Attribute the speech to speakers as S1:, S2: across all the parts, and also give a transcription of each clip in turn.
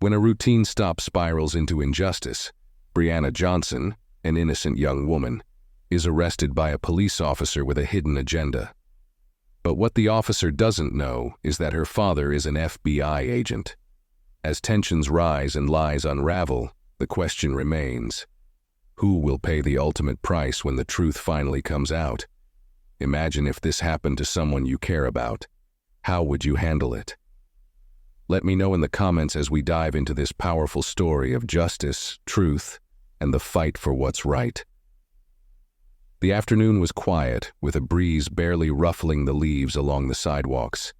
S1: When a routine stop spirals into injustice, Brianna Johnson, an innocent young woman, is arrested by a police officer with a hidden agenda. But what the officer doesn't know is that her father is an FBI agent. As tensions rise and lies unravel, the question remains: who will pay the ultimate price when the truth finally comes out? Imagine if this happened to someone you care about. How would you handle it? Let me know in the comments as we dive into this powerful story of justice, truth, and the fight for what's right. The afternoon was quiet, with a breeze barely ruffling the leaves along the sidewalks.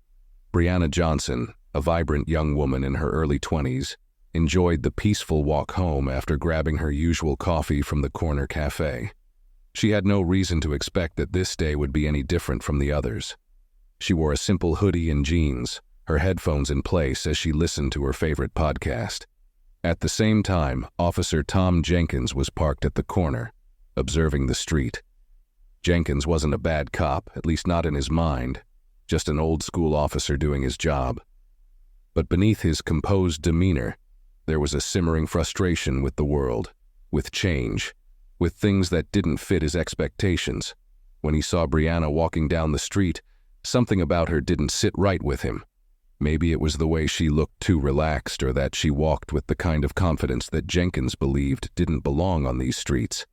S1: Brianna Johnson, a vibrant young woman in her early 20s, enjoyed the peaceful walk home after grabbing her usual coffee from the corner cafe. She had no reason to expect that this day would be any different from the others. She wore a simple hoodie and jeans, her headphones in place as she listened to her favorite podcast. At the same time, Officer Jenkins was parked at the corner, observing the street. Jenkins wasn't a bad cop, at least not in his mind, just an old-school officer doing his job. But beneath his composed demeanor, there was a simmering frustration with the world, with change, with things that didn't fit his expectations. When he saw Brianna walking down the street, something about her didn't sit right with him. Maybe it was the way she looked too relaxed, or that she walked with the kind of confidence that Jenkins believed didn't belong on these streets,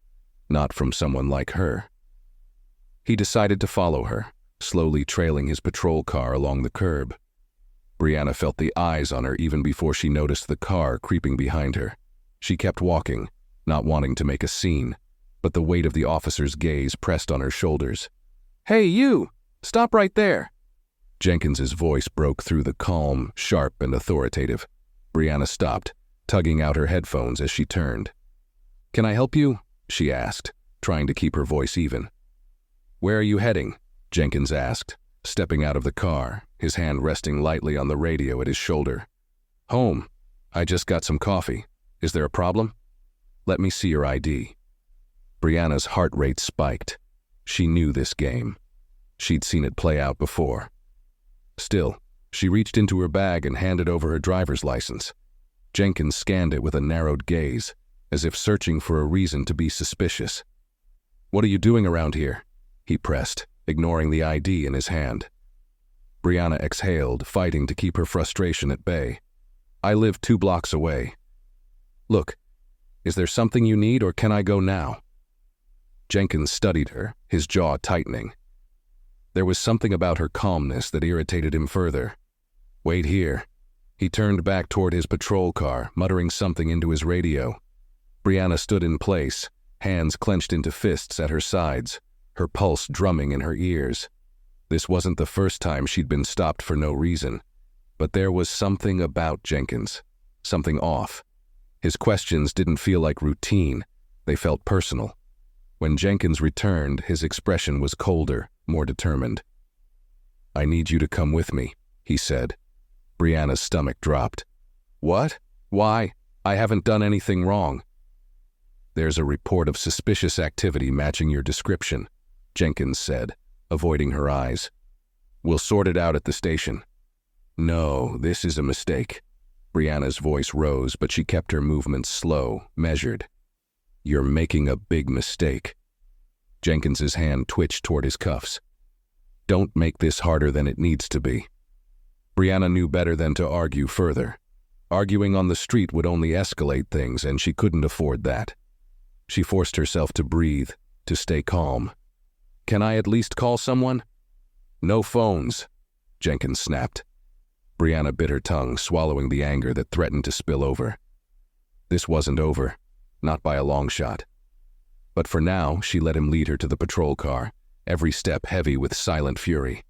S1: not from someone like her. He decided to follow her, slowly trailing his patrol car along the curb. Brianna felt the eyes on her even before she noticed the car creeping behind her. She kept walking, not wanting to make a scene, but the weight of the officer's gaze pressed on her shoulders. "Hey, you! Stop right there!" Jenkins's voice broke through the calm, sharp, and authoritative. Brianna stopped, tugging out her headphones as she turned. "Can I help you?" she asked, trying to keep her voice even. "Where are you heading?" Jenkins asked, stepping out of the car, his hand resting lightly on the radio at his shoulder. "Home. I just got some coffee. Is there a problem?" "Let me see your ID." Brianna's heart rate spiked. She knew this game. She'd seen it play out before. Still, she reached into her bag and handed over her driver's license. Jenkins scanned it with a narrowed gaze, as if searching for a reason to be suspicious. "What are you doing around here?" he pressed, ignoring the ID in his hand. Brianna exhaled, fighting to keep her frustration at bay. "I live 2 blocks away." "Look, is there something you need, or can I go now?" Jenkins studied her, his jaw tightening. There was something about her calmness that irritated him further. "Wait here." He turned back toward his patrol car, muttering something into his radio. Brianna stood in place, hands clenched into fists at her sides, her pulse drumming in her ears. This wasn't the first time she'd been stopped for no reason, but there was something about Jenkins, something off. His questions didn't feel like routine, they felt personal. When Jenkins returned, his expression was colder, more determined. "I need you to come with me," he said. Brianna's stomach dropped. "What? Why? I haven't done anything wrong." "There's a report of suspicious activity matching your description," Jenkins said, avoiding her eyes. "We'll sort it out at the station." "No, this is a mistake." Brianna's voice rose, but she kept her movements slow, measured. "You're making a big mistake." Jenkins's hand twitched toward his cuffs. "Don't make this harder than it needs to be." Brianna knew better than to argue further. Arguing on the street would only escalate things, and she couldn't afford that. She forced herself to breathe, to stay calm. "Can I at least call someone?" "No phones," Jenkins snapped. Brianna bit her tongue, swallowing the anger that threatened to spill over. This wasn't over, not by a long shot. But for now, she let him lead her to the patrol car, every step heavy with silent fury.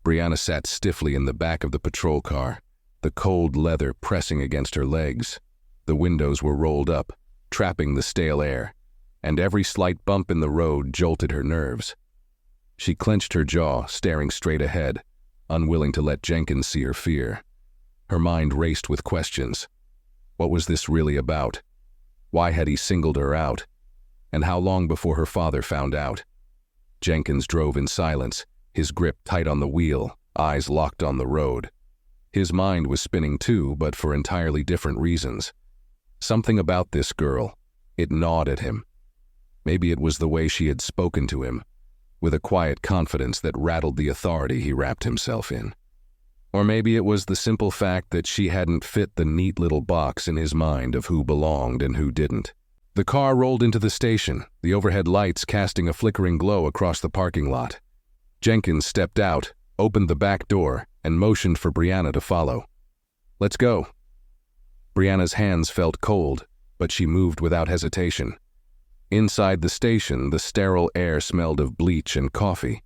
S1: Brianna sat stiffly in the back of the patrol car, the cold leather pressing against her legs. The windows were rolled up, trapping the stale air, and every slight bump in the road jolted her nerves. She clenched her jaw, staring straight ahead, unwilling to let Jenkins see her fear. Her mind raced with questions. What was this really about? Why had he singled her out? And how long before her father found out? Jenkins drove in silence, his grip tight on the wheel, eyes locked on the road. His mind was spinning too, but for entirely different reasons. Something about this girl, it gnawed at him. Maybe it was the way she had spoken to him, with a quiet confidence that rattled the authority he wrapped himself in. Or maybe it was the simple fact that she hadn't fit the neat little box in his mind of who belonged and who didn't. The car rolled into the station, the overhead lights casting a flickering glow across the parking lot. Jenkins stepped out, opened the back door, and motioned for Brianna to follow. "Let's go." Brianna's hands felt cold, but she moved without hesitation. Inside the station, the sterile air smelled of bleach and coffee,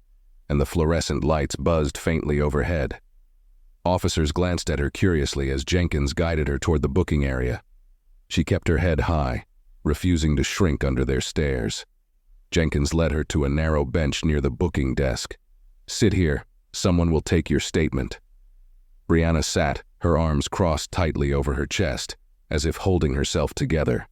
S1: and the fluorescent lights buzzed faintly overhead. Officers glanced at her curiously as Jenkins guided her toward the booking area. She kept her head high, refusing to shrink under their stares. Jenkins led her to a narrow bench near the booking desk. "Sit here. Someone will take your statement." Brianna sat, her arms crossed tightly over her chest, as if holding herself together.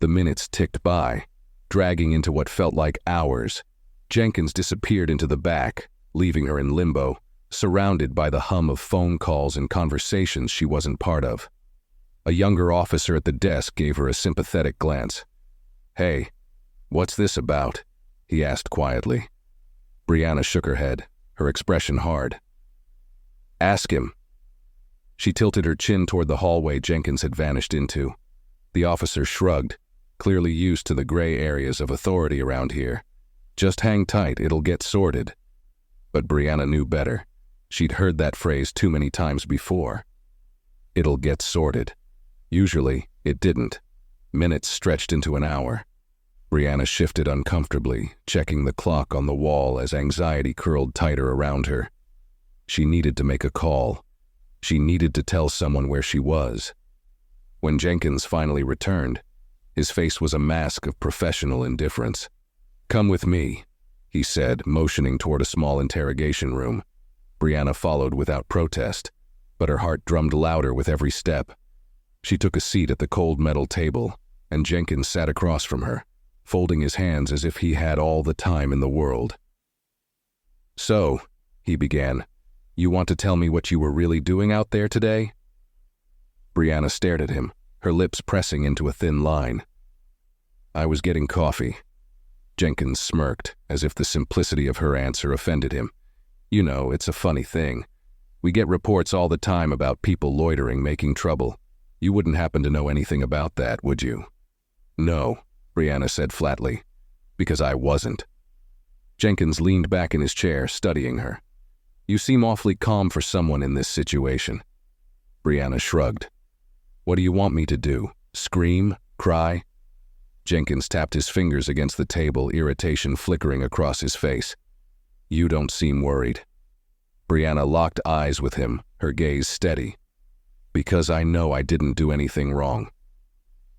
S1: The minutes ticked by, dragging into what felt like hours. Jenkins disappeared into the back, leaving her in limbo, surrounded by the hum of phone calls and conversations she wasn't part of. A younger officer at the desk gave her a sympathetic glance. "Hey, what's this about?" he asked quietly. Brianna shook her head, her expression hard. "Ask him." She tilted her chin toward the hallway Jenkins had vanished into. The officer shrugged, clearly used to the gray areas of authority around here. "Just hang tight, it'll get sorted." But Brianna knew better. She'd heard that phrase too many times before. It'll get sorted. Usually, it didn't. Minutes stretched into an hour. Brianna shifted uncomfortably, checking the clock on the wall as anxiety curled tighter around her. She needed to make a call. She needed to tell someone where she was. When Jenkins finally returned, his face was a mask of professional indifference. "Come with me," he said, motioning toward a small interrogation room. Brianna followed without protest, but her heart drummed louder with every step. She took a seat at the cold metal table, and Jenkins sat across from her, folding his hands as if he had all the time in the world. "So," he began, "you want to tell me what you were really doing out there today?" Brianna stared at him, her lips pressing into a thin line. "I was getting coffee." Jenkins smirked, as if the simplicity of her answer offended him. "You know, it's a funny thing. We get reports all the time about people loitering, making trouble. You wouldn't happen to know anything about that, would you?" "No," Brianna said flatly, "because I wasn't." Jenkins leaned back in his chair, studying her. "You seem awfully calm for someone in this situation." Brianna shrugged. "What do you want me to do? Scream? Cry?" Jenkins tapped his fingers against the table, irritation flickering across his face. "You don't seem worried." Brianna locked eyes with him, her gaze steady. "Because I know I didn't do anything wrong."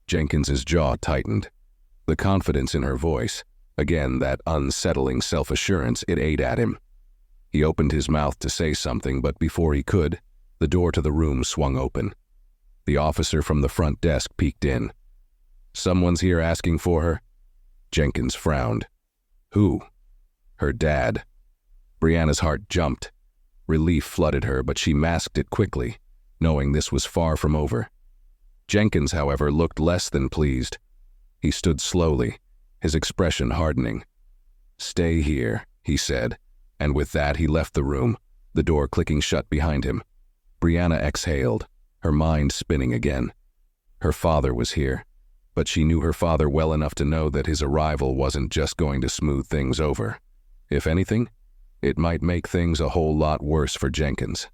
S1: Jenkins's jaw tightened. The confidence in her voice, again that unsettling self-assurance, it ate at him. He opened his mouth to say something, but before he could, the door to the room swung open. The officer from the front desk peeked in. "Someone's here asking for her?" Jenkins frowned. "Who?" "Her dad." Brianna's heart jumped. Relief flooded her, but she masked it quickly, knowing this was far from over. Jenkins, however, looked less than pleased. He stood slowly, his expression hardening. "Stay here," he said, and with that he left the room, the door clicking shut behind him. Brianna exhaled, her mind spinning again. Her father was here, but she knew her father well enough to know that his arrival wasn't just going to smooth things over. If anything, it might make things a whole lot worse for Jenkins.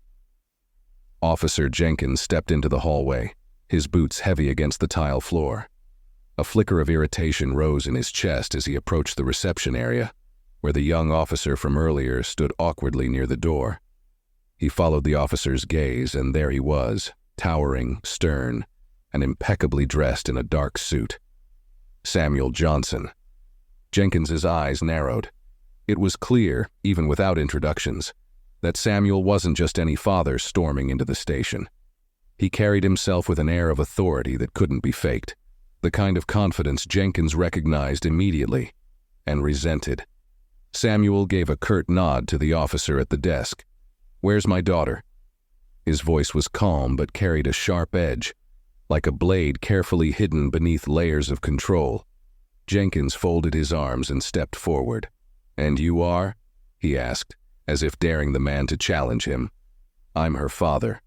S1: Officer Jenkins stepped into the hallway, his boots heavy against the tile floor. A flicker of irritation rose in his chest as he approached the reception area, where the young officer from earlier stood awkwardly near the door. He followed the officer's gaze, and there he was, towering, stern, and impeccably dressed in a dark suit. Samuel Johnson. Jenkins's eyes narrowed. It was clear, even without introductions, that Samuel wasn't just any father storming into the station. He carried himself with an air of authority that couldn't be faked, the kind of confidence Jenkins recognized immediately and resented. Samuel gave a curt nod to the officer at the desk. "Where's my daughter?" His voice was calm but carried a sharp edge, like a blade carefully hidden beneath layers of control. Jenkins folded his arms and stepped forward. "And you are?" he asked, as if daring the man to challenge him. "I'm her father."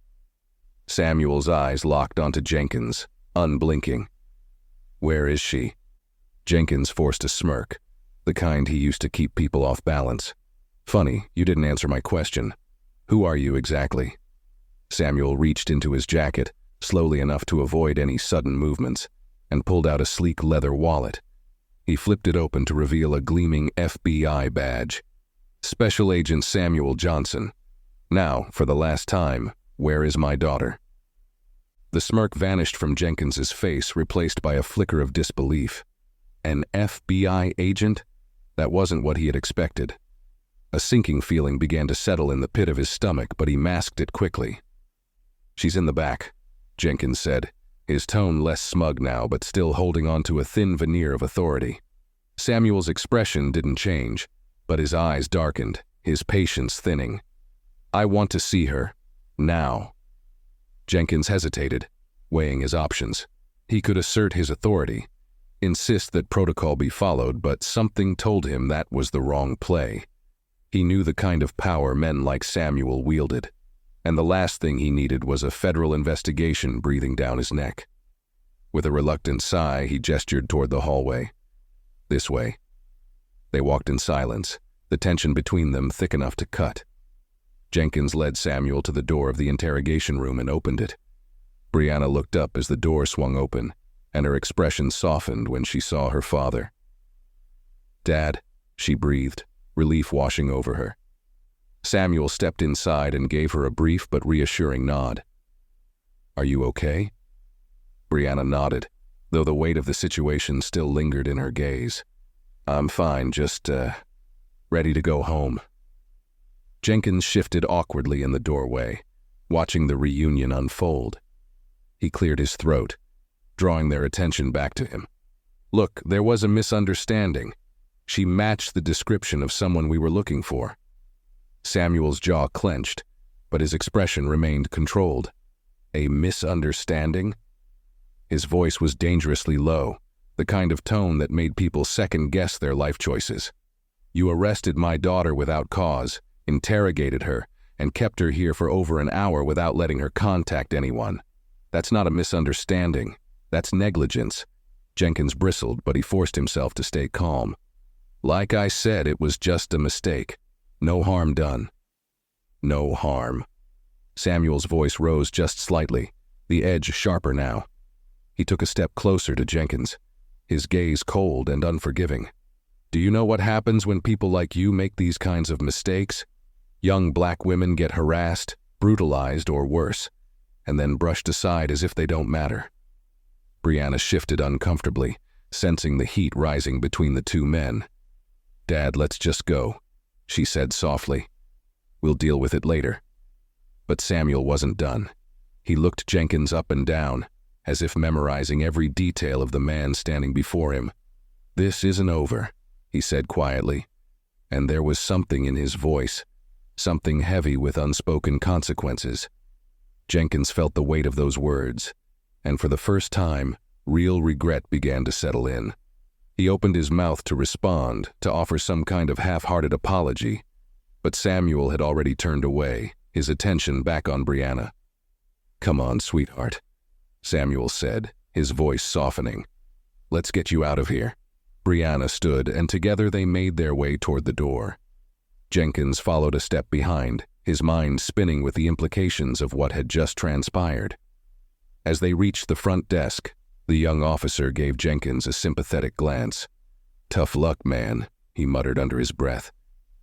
S1: Samuel's eyes locked onto Jenkins, unblinking. "Where is she?" Jenkins forced a smirk, the kind he used to keep people off balance. "Funny, you didn't answer my question. Who are you exactly?" Samuel reached into his jacket, slowly enough to avoid any sudden movements, and pulled out a sleek leather wallet. He flipped it open to reveal a gleaming FBI badge. "Special Agent Samuel Johnson. Now, for the last time, where is my daughter?" The smirk vanished from Jenkins's face, replaced by a flicker of disbelief. An FBI agent? That wasn't what he had expected. A sinking feeling began to settle in the pit of his stomach, but he masked it quickly. "She's in the back," Jenkins said, his tone less smug now, but still holding on to a thin veneer of authority. Samuel's expression didn't change, but his eyes darkened, his patience thinning. "I want to see her. Now." Jenkins hesitated, weighing his options. He could assert his authority, insist that protocol be followed, but something told him that was the wrong play. He knew the kind of power men like Samuel wielded, and the last thing he needed was a federal investigation breathing down his neck. With a reluctant sigh, he gestured toward the hallway. "This way." They walked in silence, the tension between them thick enough to cut. Jenkins led Samuel to the door of the interrogation room and opened it. Brianna looked up as the door swung open, and her expression softened when she saw her father. "Dad," she breathed, relief washing over her. Samuel stepped inside and gave her a brief but reassuring nod. "Are you okay?" Brianna nodded, though the weight of the situation still lingered in her gaze. "I'm fine, just, ready to go home." Jenkins shifted awkwardly in the doorway, watching the reunion unfold. He cleared his throat, drawing their attention back to him. "Look, there was a misunderstanding. She matched the description of someone we were looking for." Samuel's jaw clenched, but his expression remained controlled. A misunderstanding? His voice was dangerously low, the kind of tone that made people second-guess their life choices. "You arrested my daughter without cause, interrogated her, and kept her here for over an hour without letting her contact anyone. That's not a misunderstanding. That's negligence." Jenkins bristled, but he forced himself to stay calm. "Like I said, it was just a mistake. No harm done." "No harm." Samuel's voice rose just slightly, the edge sharper now. He took a step closer to Jenkins, his gaze cold and unforgiving. "Do you know what happens when people like you make these kinds of mistakes? Young black women get harassed, brutalized, or worse, and then brushed aside as if they don't matter." Brianna shifted uncomfortably, sensing the heat rising between the two men. "Dad, let's just go," she said softly. "We'll deal with it later." But Samuel wasn't done. He looked Jenkins up and down, as if memorizing every detail of the man standing before him. "This isn't over," he said quietly, and there was something in his voice, something heavy with unspoken consequences. Jenkins felt the weight of those words, and for the first time, real regret began to settle in. He opened his mouth to respond, to offer some kind of half-hearted apology, but Samuel had already turned away, his attention back on Brianna. "Come on, sweetheart," Samuel said, his voice softening. "Let's get you out of here." Brianna stood, and together they made their way toward the door. Jenkins followed a step behind, his mind spinning with the implications of what had just transpired. As they reached the front desk, the young officer gave Jenkins a sympathetic glance. "Tough luck, man," he muttered under his breath.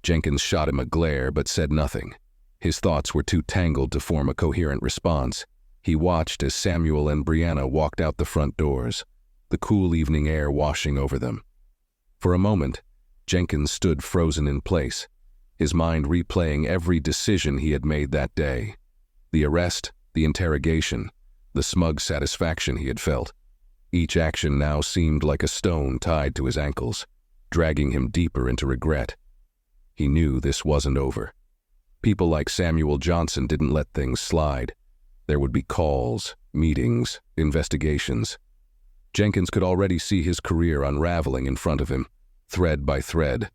S1: Jenkins shot him a glare but said nothing. His thoughts were too tangled to form a coherent response. He watched as Samuel and Brianna walked out the front doors, the cool evening air washing over them. For a moment, Jenkins stood frozen in place, his mind replaying every decision he had made that day. The arrest, the interrogation, the smug satisfaction he had felt. Each action now seemed like a stone tied to his ankles, dragging him deeper into regret. He knew this wasn't over. People like Samuel Johnson didn't let things slide. There would be calls, meetings, investigations. Jenkins could already see his career unraveling in front of him, thread by thread.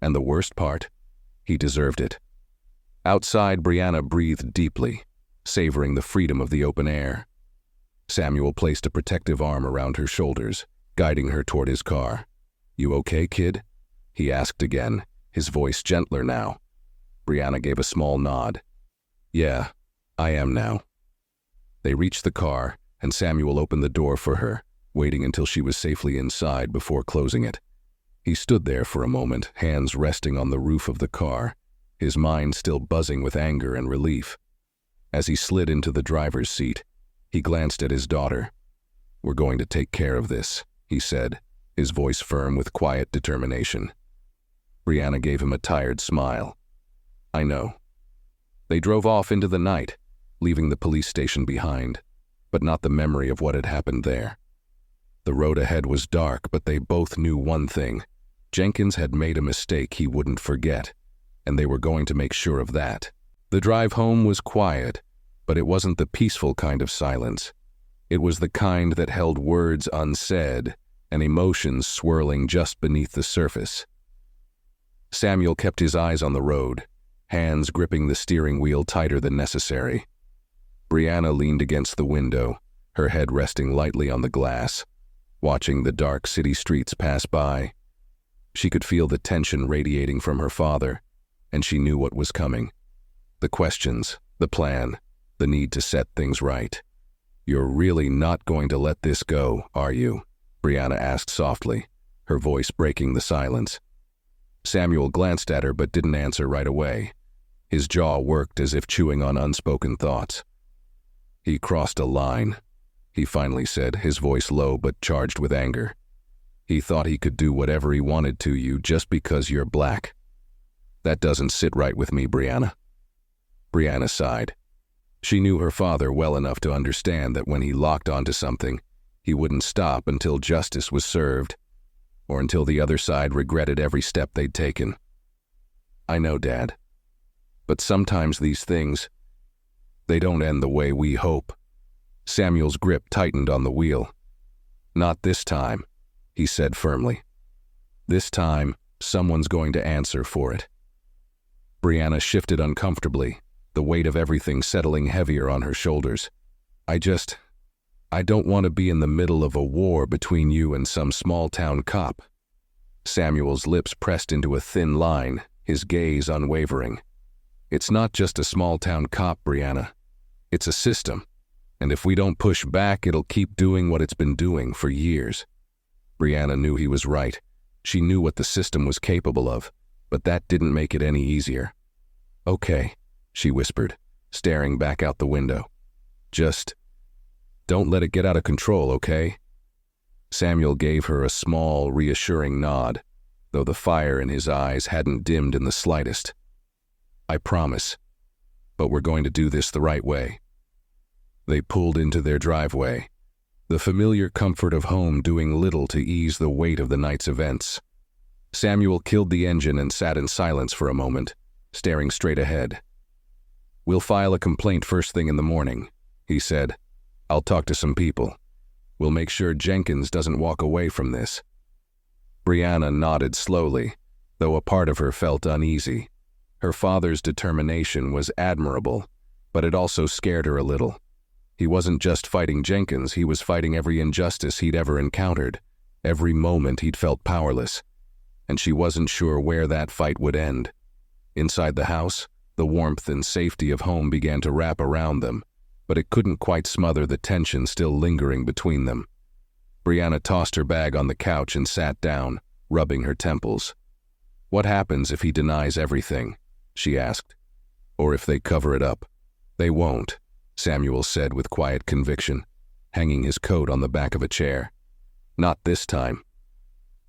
S1: And the worst part? He deserved it. Outside, Brianna breathed deeply, savoring the freedom of the open air. Samuel placed a protective arm around her shoulders, guiding her toward his car. "You okay, kid?" he asked again, his voice gentler now. Brianna gave a small nod. "Yeah, I am now." They reached the car, and Samuel opened the door for her, waiting until she was safely inside before closing it. He stood there for a moment, hands resting on the roof of the car, his mind still buzzing with anger and relief. As he slid into the driver's seat, he glanced at his daughter. "We're going to take care of this," he said, his voice firm with quiet determination. Brianna gave him a tired smile. "I know." They drove off into the night, leaving the police station behind, but not the memory of what had happened there. The road ahead was dark, but they both knew one thing. Jenkins had made a mistake he wouldn't forget, and they were going to make sure of that. The drive home was quiet, but it wasn't the peaceful kind of silence. It was the kind that held words unsaid and emotions swirling just beneath the surface. Samuel kept his eyes on the road, hands gripping the steering wheel tighter than necessary. Brianna leaned against the window, her head resting lightly on the glass, watching the dark city streets pass by. She could feel the tension radiating from her father, and she knew what was coming. The questions, the plan, the need to set things right. "You're really not going to let this go, are you?" Brianna asked softly, her voice breaking the silence. Samuel glanced at her but didn't answer right away. His jaw worked as if chewing on unspoken thoughts. "He crossed a line," he finally said, his voice low but charged with anger. "He thought he could do whatever he wanted to you just because you're black. That doesn't sit right with me, Brianna." Brianna sighed. She knew her father well enough to understand that when he locked onto something, he wouldn't stop until justice was served, or until the other side regretted every step they'd taken. "I know, Dad. But sometimes these things, they don't end the way we hope." Samuel's grip tightened on the wheel. "Not this time," he said firmly. "This time, someone's going to answer for it." Brianna shifted uncomfortably, the weight of everything settling heavier on her shoulders. I don't want to be in the middle of a war between you and some small-town cop." Samuel's lips pressed into a thin line, his gaze unwavering. "It's not just a small-town cop, Brianna. It's a system, and if we don't push back, it'll keep doing what it's been doing for years." Brianna knew he was right. She knew what the system was capable of, but that didn't make it any easier. "Okay," she whispered, staring back out the window. "Just don't let it get out of control, okay?" Samuel gave her a small, reassuring nod, though the fire in his eyes hadn't dimmed in the slightest. "I promise. But we're going to do this the right way." They pulled into their driveway, the familiar comfort of home doing little to ease the weight of the night's events. Samuel killed the engine and sat in silence for a moment, staring straight ahead. "We'll file a complaint first thing in the morning," he said. "I'll talk to some people. We'll make sure Jenkins doesn't walk away from this." Brianna nodded slowly, though a part of her felt uneasy. Her father's determination was admirable, but it also scared her a little. He wasn't just fighting Jenkins, he was fighting every injustice he'd ever encountered. Every moment he'd felt powerless, and she wasn't sure where that fight would end. Inside the house, the warmth and safety of home began to wrap around them, but it couldn't quite smother the tension still lingering between them. Brianna tossed her bag on the couch and sat down, rubbing her temples. "What happens if he denies everything?" she asked. "Or if they cover it up?" "They won't," Samuel said with quiet conviction, hanging his coat on the back of a chair. "Not this time."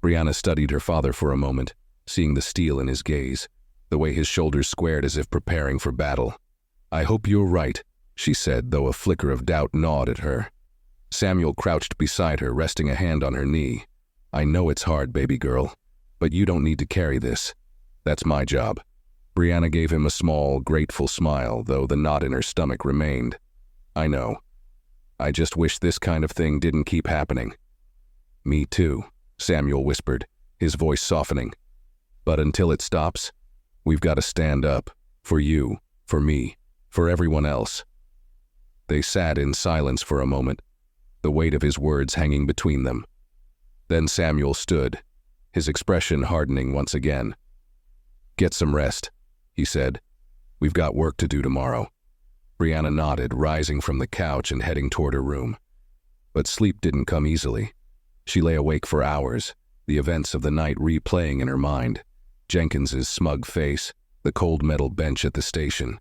S1: Brianna studied her father for a moment, seeing the steel in his gaze, the way his shoulders squared as if preparing for battle. "I hope you're right," she said, though a flicker of doubt gnawed at her. Samuel crouched beside her, resting a hand on her knee. "I know it's hard, baby girl, but you don't need to carry this. That's my job." Brianna gave him a small, grateful smile, though the knot in her stomach remained. I know. I just wish this kind of thing didn't keep happening. Me too, Samuel whispered, his voice softening. But until it stops, we've got to stand up. For you, for me, for everyone else. They sat in silence for a moment, the weight of his words hanging between them. Then Samuel stood, his expression hardening once again. Get some rest, he said. We've got work to do tomorrow. Brianna nodded, rising from the couch and heading toward her room. But sleep didn't come easily. She lay awake for hours, the events of the night replaying in her mind. Jenkins's smug face, the cold metal bench at the station,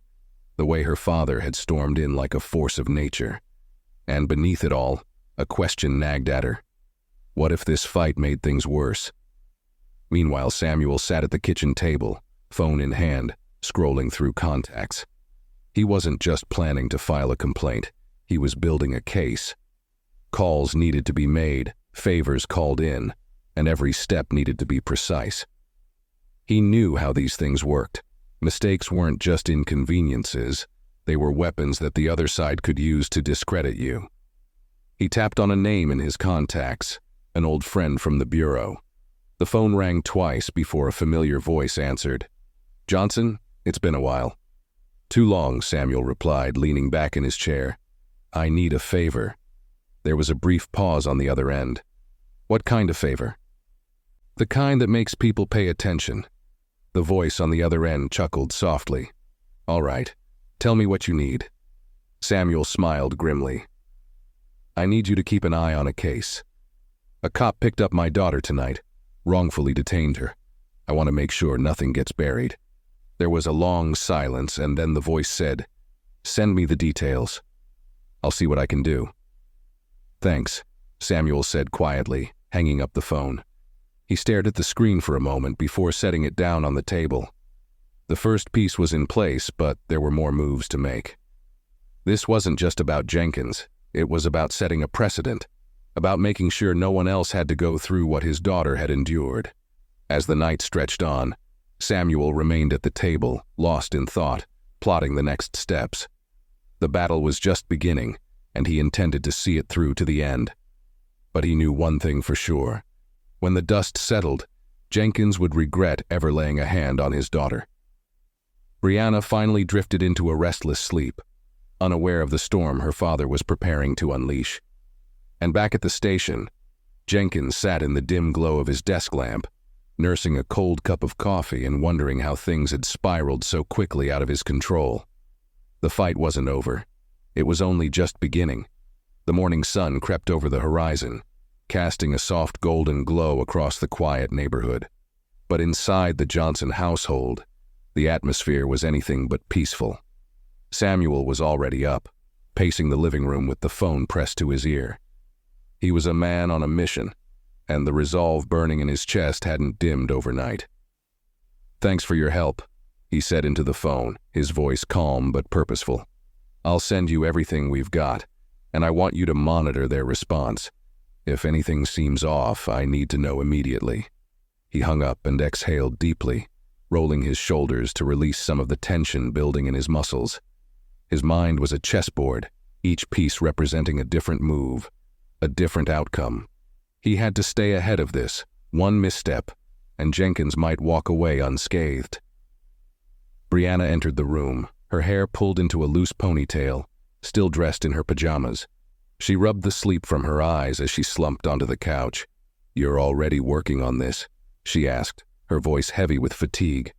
S1: the way her father had stormed in like a force of nature. And beneath it all, a question nagged at her. What if this fight made things worse? Meanwhile, Samuel sat at the kitchen table, phone in hand, scrolling through contacts. He wasn't just planning to file a complaint, he was building a case. Calls needed to be made, favors called in, and every step needed to be precise. He knew how these things worked. Mistakes weren't just inconveniences, they were weapons that the other side could use to discredit you. He tapped on a name in his contacts, an old friend from the bureau. The phone rang twice before a familiar voice answered. Johnson, it's been a while. Too long, Samuel replied, leaning back in his chair. I need a favor. There was a brief pause on the other end. What kind of favor? The kind that makes people pay attention. The voice on the other end chuckled softly. All right, tell me what you need. Samuel smiled grimly. I need you to keep an eye on a case. A cop picked up my daughter tonight, wrongfully detained her. I want to make sure nothing gets buried. There was a long silence, and then the voice said, Send me the details. I'll see what I can do. Thanks, Samuel said quietly, hanging up the phone. He stared at the screen for a moment before setting it down on the table. The first piece was in place, but there were more moves to make. This wasn't just about Jenkins. It was about setting a precedent, about making sure no one else had to go through what his daughter had endured. As the night stretched on, Samuel remained at the table, lost in thought, plotting the next steps. The battle was just beginning, and he intended to see it through to the end. But he knew one thing for sure. When the dust settled, Jenkins would regret ever laying a hand on his daughter. Brianna finally drifted into a restless sleep, unaware of the storm her father was preparing to unleash. And back at the station, Jenkins sat in the dim glow of his desk lamp, nursing a cold cup of coffee and wondering how things had spiraled so quickly out of his control. The fight wasn't over. It was only just beginning. The morning sun crept over the horizon, casting a soft golden glow across the quiet neighborhood. But inside the Johnson household, the atmosphere was anything but peaceful. Samuel was already up, pacing the living room with the phone pressed to his ear. He was a man on a mission, and the resolve burning in his chest hadn't dimmed overnight. Thanks for your help, he said into the phone, his voice calm but purposeful. I'll send you everything we've got, and I want you to monitor their response. If anything seems off, I need to know immediately. He hung up and exhaled deeply, rolling his shoulders to release some of the tension building in his muscles. His mind was a chessboard, each piece representing a different move, a different outcome. He had to stay ahead of this, one misstep, and Jenkins might walk away unscathed. Brianna entered the room, her hair pulled into a loose ponytail, still dressed in her pajamas. She rubbed the sleep from her eyes as she slumped onto the couch. You're already working on this? She asked, her voice heavy with fatigue.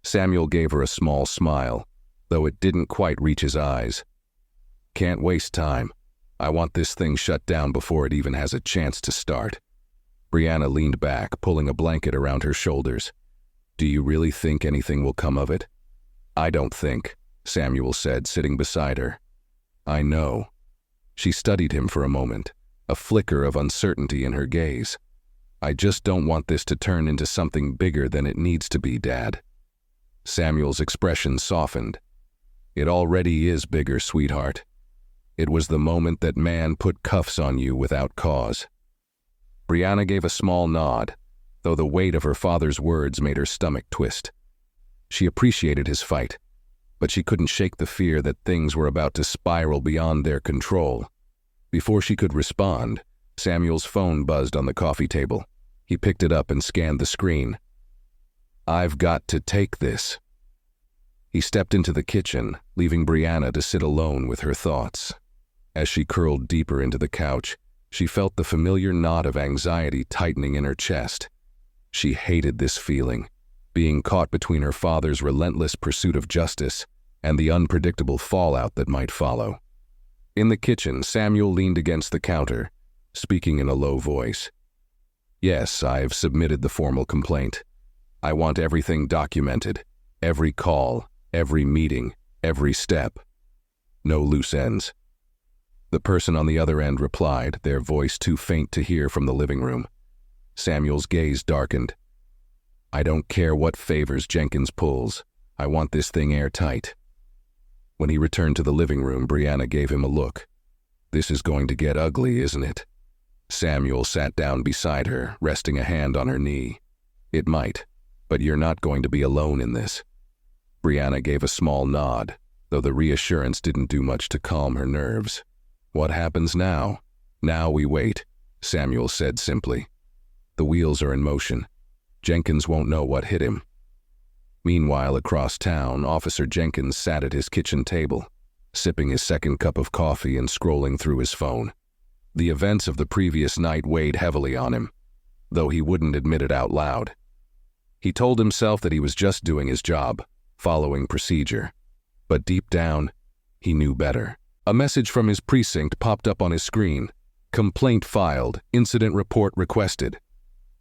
S1: Samuel gave her a small smile, though it didn't quite reach his eyes. Can't waste time. I want this thing shut down before it even has a chance to start. Brianna leaned back, pulling a blanket around her shoulders. Do you really think anything will come of it? I don't think, Samuel said, sitting beside her. I know. She studied him for a moment, a flicker of uncertainty in her gaze. I just don't want this to turn into something bigger than it needs to be, Dad. Samuel's expression softened. It already is bigger, sweetheart. It was the moment that man put cuffs on you without cause. Brianna gave a small nod, though the weight of her father's words made her stomach twist. She appreciated his fight, but she couldn't shake the fear that things were about to spiral beyond their control. Before she could respond, Samuel's phone buzzed on the coffee table. He picked it up and scanned the screen. "I've got to take this." He stepped into the kitchen, leaving Brianna to sit alone with her thoughts. As she curled deeper into the couch, she felt the familiar knot of anxiety tightening in her chest. She hated this feeling, being caught between her father's relentless pursuit of justice and the unpredictable fallout that might follow. In the kitchen, Samuel leaned against the counter, speaking in a low voice. "Yes, I've submitted the formal complaint. I want everything documented, every call, every meeting, every step. No loose ends." The person on the other end replied, their voice too faint to hear from the living room. Samuel's gaze darkened. "I don't care what favors Jenkins pulls. I want this thing airtight." When he returned to the living room, Brianna gave him a look. "This is going to get ugly, isn't it?" Samuel sat down beside her, resting a hand on her knee. "It might, but you're not going to be alone in this." Brianna gave a small nod, though the reassurance didn't do much to calm her nerves. "What happens now?" "Now we wait," Samuel said simply. "The wheels are in motion. Jenkins won't know what hit him." Meanwhile, across town, Officer Jenkins sat at his kitchen table, sipping his second cup of coffee and scrolling through his phone. The events of the previous night weighed heavily on him, though he wouldn't admit it out loud. He told himself that he was just doing his job, following procedure. But deep down, he knew better. A message from his precinct popped up on his screen. "Complaint filed. Incident report requested."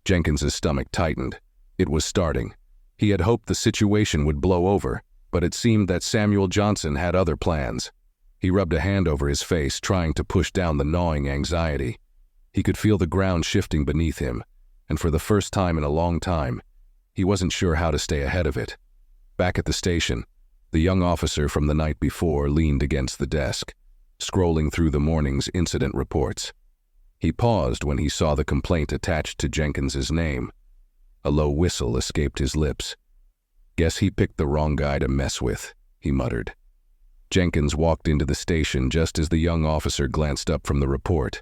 S1: Jenkins's stomach tightened. It was starting. He had hoped the situation would blow over, but it seemed that Samuel Johnson had other plans. He rubbed a hand over his face, trying to push down the gnawing anxiety. He could feel the ground shifting beneath him, and for the first time in a long time, he wasn't sure how to stay ahead of it. Back at the station, the young officer from the night before leaned against the desk, scrolling through the morning's incident reports. He paused when he saw the complaint attached to Jenkins's name. A low whistle escaped his lips. "Guess he picked the wrong guy to mess with," he muttered. Jenkins walked into the station just as the young officer glanced up from the report.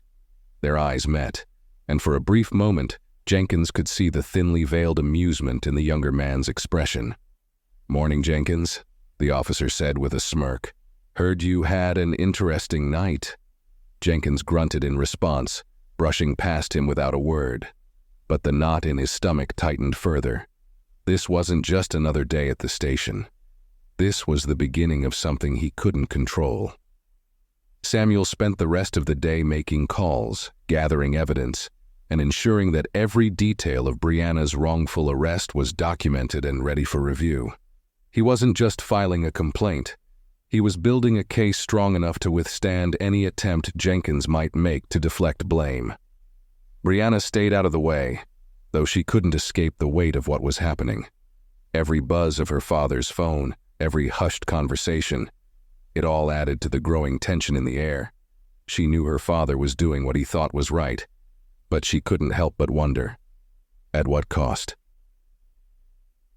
S1: Their eyes met, and for a brief moment, Jenkins could see the thinly veiled amusement in the younger man's expression. "Morning, Jenkins," the officer said with a smirk. "Heard you had an interesting night." Jenkins grunted in response, brushing past him without a word. But the knot in his stomach tightened further. This wasn't just another day at the station. This was the beginning of something he couldn't control. Samuel spent the rest of the day making calls, gathering evidence, and ensuring that every detail of Brianna's wrongful arrest was documented and ready for review. He wasn't just filing a complaint. He was building a case strong enough to withstand any attempt Jenkins might make to deflect blame. Brianna stayed out of the way, though she couldn't escape the weight of what was happening. Every buzz of her father's phone, every hushed conversation, it all added to the growing tension in the air. She knew her father was doing what he thought was right, but she couldn't help but wonder, at what cost?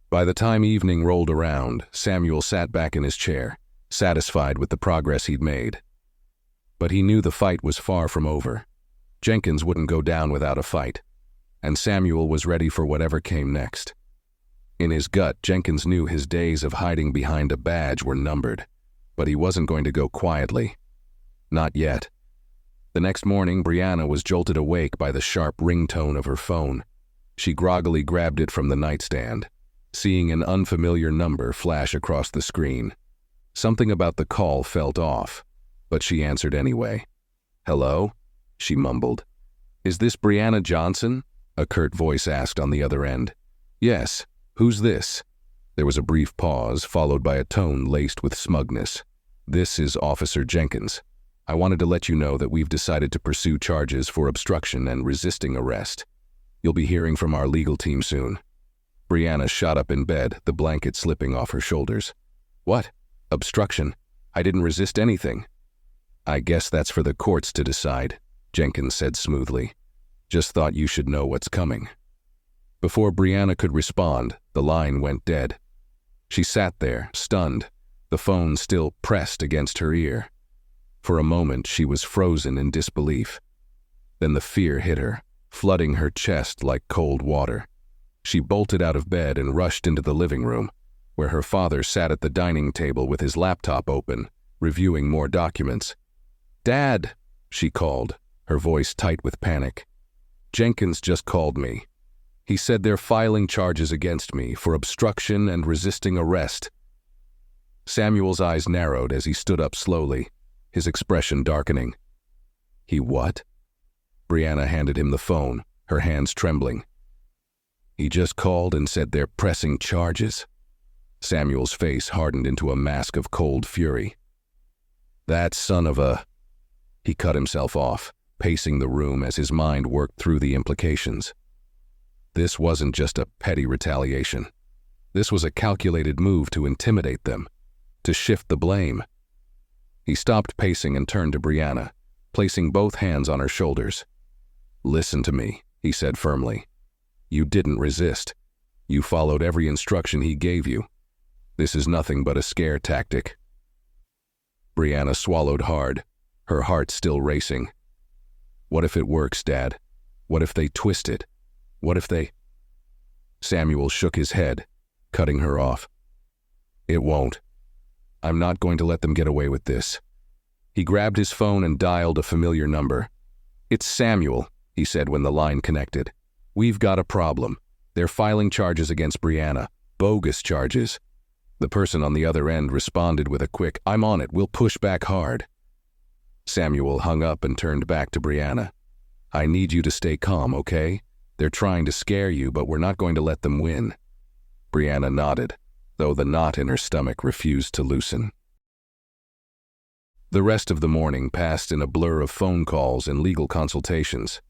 S1: By the time evening rolled around, Samuel sat back in his chair, satisfied with the progress he'd made. But he knew the fight was far from over. Jenkins wouldn't go down without a fight, and Samuel was ready for whatever came next. In his gut, Jenkins knew his days of hiding behind a badge were numbered, but he wasn't going to go quietly. Not yet. The next morning, Brianna was jolted awake by the sharp ringtone of her phone. She groggily grabbed it from the nightstand, seeing an unfamiliar number flash across the screen. Something about the call felt off, but she answered anyway. "Hello?" she mumbled. "Is this Brianna Johnson?" a curt voice asked on the other end. "Yes. Who's this?" There was a brief pause, followed by a tone laced with smugness. "This is Officer Jenkins. I wanted to let you know that we've decided to pursue charges for obstruction and resisting arrest. You'll be hearing from our legal team soon." Brianna shot up in bed, the blanket slipping off her shoulders. "What? Obstruction? I didn't resist anything." "I guess that's for the courts to decide," Jenkins said smoothly. "Just thought you should know what's coming." Before Brianna could respond, the line went dead. She sat there, stunned, the phone still pressed against her ear. For a moment, she was frozen in disbelief. Then the fear hit her, flooding her chest like cold water. She bolted out of bed and rushed into the living room, where her father sat at the dining table with his laptop open, reviewing more documents. "Dad," she called, her voice tight with panic. "Jenkins just called me. He said they're filing charges against me for obstruction and resisting arrest." Samuel's eyes narrowed as he stood up slowly, his expression darkening. "He what?" Brianna handed him the phone, her hands trembling. "He just called and said they're pressing charges." Samuel's face hardened into a mask of cold fury. "That son of a—" He cut himself off, pacing the room as his mind worked through the implications. This wasn't just a petty retaliation. This was a calculated move to intimidate them, to shift the blame. He stopped pacing and turned to Brianna, placing both hands on her shoulders. "Listen to me," he said firmly. "You didn't resist. You followed every instruction he gave you. This is nothing but a scare tactic." Brianna swallowed hard, her heart still racing. "What if it works, Dad? What if they twist it? What if they—" Samuel shook his head, cutting her off. "It won't. I'm not going to let them get away with this." He grabbed his phone and dialed a familiar number. "It's Samuel," he said when the line connected. "We've got a problem. They're filing charges against Brianna, bogus charges." The person on the other end responded with a quick, "I'm on it, we'll push back hard." Samuel hung up and turned back to Brianna. "I need you to stay calm, okay? They're trying to scare you, but we're not going to let them win." Brianna nodded, though the knot in her stomach refused to loosen. The rest of the morning passed in a blur of phone calls and legal consultations.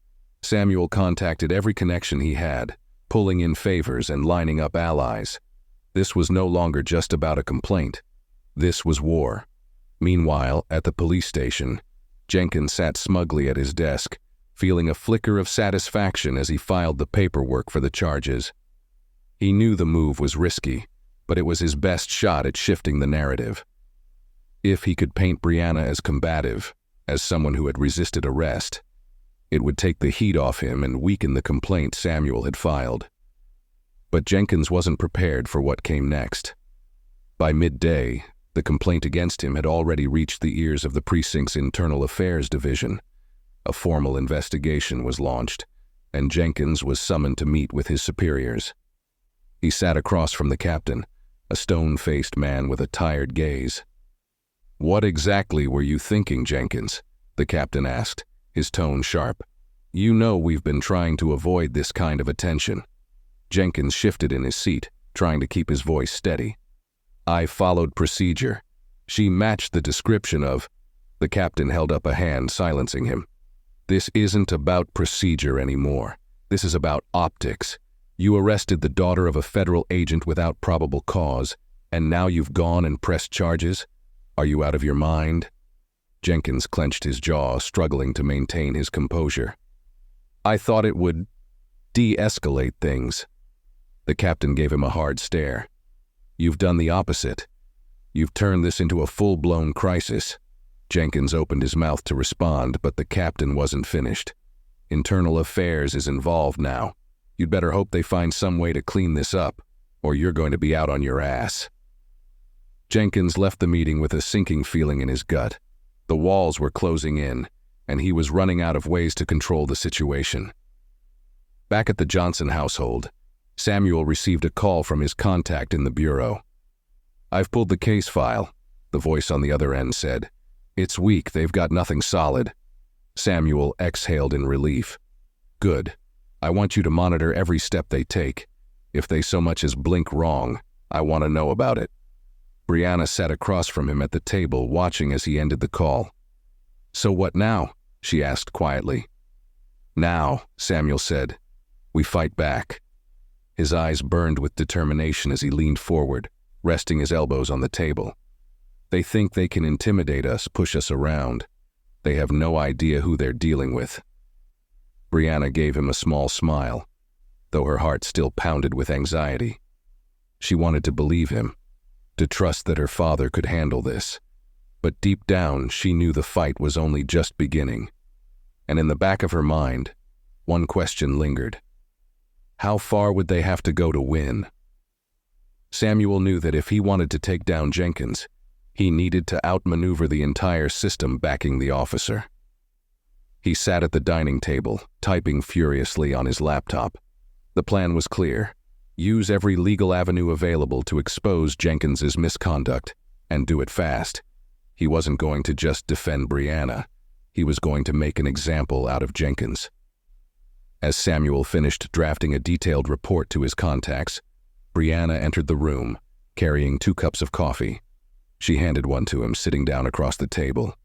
S1: Samuel contacted every connection he had, pulling in favors and lining up allies. This was no longer just about a complaint. This was war. Meanwhile, at the police station, Jenkins sat smugly at his desk, feeling a flicker of satisfaction as he filed the paperwork for the charges. He knew the move was risky, but it was his best shot at shifting the narrative. If he could paint Brianna as combative, as someone who had resisted arrest, it would take the heat off him and weaken the complaint Samuel had filed. But Jenkins wasn't prepared for what came next. By midday, the complaint against him had already reached the ears of the precinct's Internal Affairs Division. A formal investigation was launched, and Jenkins was summoned to meet with his superiors. He sat across from the captain, a stone-faced man with a tired gaze. "What exactly were you thinking, Jenkins?" the captain asked, his tone sharp. "You know we've been trying to avoid this kind of attention." Jenkins shifted in his seat, trying to keep his voice steady. "I followed procedure. She matched the description of—" The captain held up a hand, silencing him. "This isn't about procedure anymore. This is about optics. You arrested the daughter of a federal agent without probable cause, and now you've gone and pressed charges? Are you out of your mind?" Jenkins clenched his jaw, struggling to maintain his composure. "I thought it would de-escalate things." The captain gave him a hard stare. "You've done the opposite. You've turned this into a full-blown crisis." Jenkins opened his mouth to respond, but the captain wasn't finished. "Internal Affairs is involved now. You'd better hope they find some way to clean this up, or you're going to be out on your ass." Jenkins left the meeting with a sinking feeling in his gut. The walls were closing in, and he was running out of ways to control the situation. Back at the Johnson household, Samuel received a call from his contact in the bureau. "I've pulled the case file," the voice on the other end said. "It's weak, they've got nothing solid." Samuel exhaled in relief. "Good. I want you to monitor every step they take. If they so much as blink wrong, I want to know about it." Brianna sat across from him at the table, watching as he ended the call. "So what now?" she asked quietly. "Now," Samuel said, "we fight back." His eyes burned with determination as he leaned forward, resting his elbows on the table. "They think they can intimidate us, push us around. They have no idea who they're dealing with." Brianna gave him a small smile, though her heart still pounded with anxiety. She wanted to believe him, to trust that her father could handle this. But deep down, she knew the fight was only just beginning. And in the back of her mind, one question lingered. How far would they have to go to win? Samuel knew that if he wanted to take down Jenkins, he needed to outmaneuver the entire system backing the officer. He sat at the dining table, typing furiously on his laptop. The plan was clear. Use every legal avenue available to expose Jenkins's misconduct, and do it fast. He wasn't going to just defend Brianna. He was going to make an example out of Jenkins. As Samuel finished drafting a detailed report to his contacts, Brianna entered the room, carrying 2 cups of coffee. She handed one to him, sitting down across the table.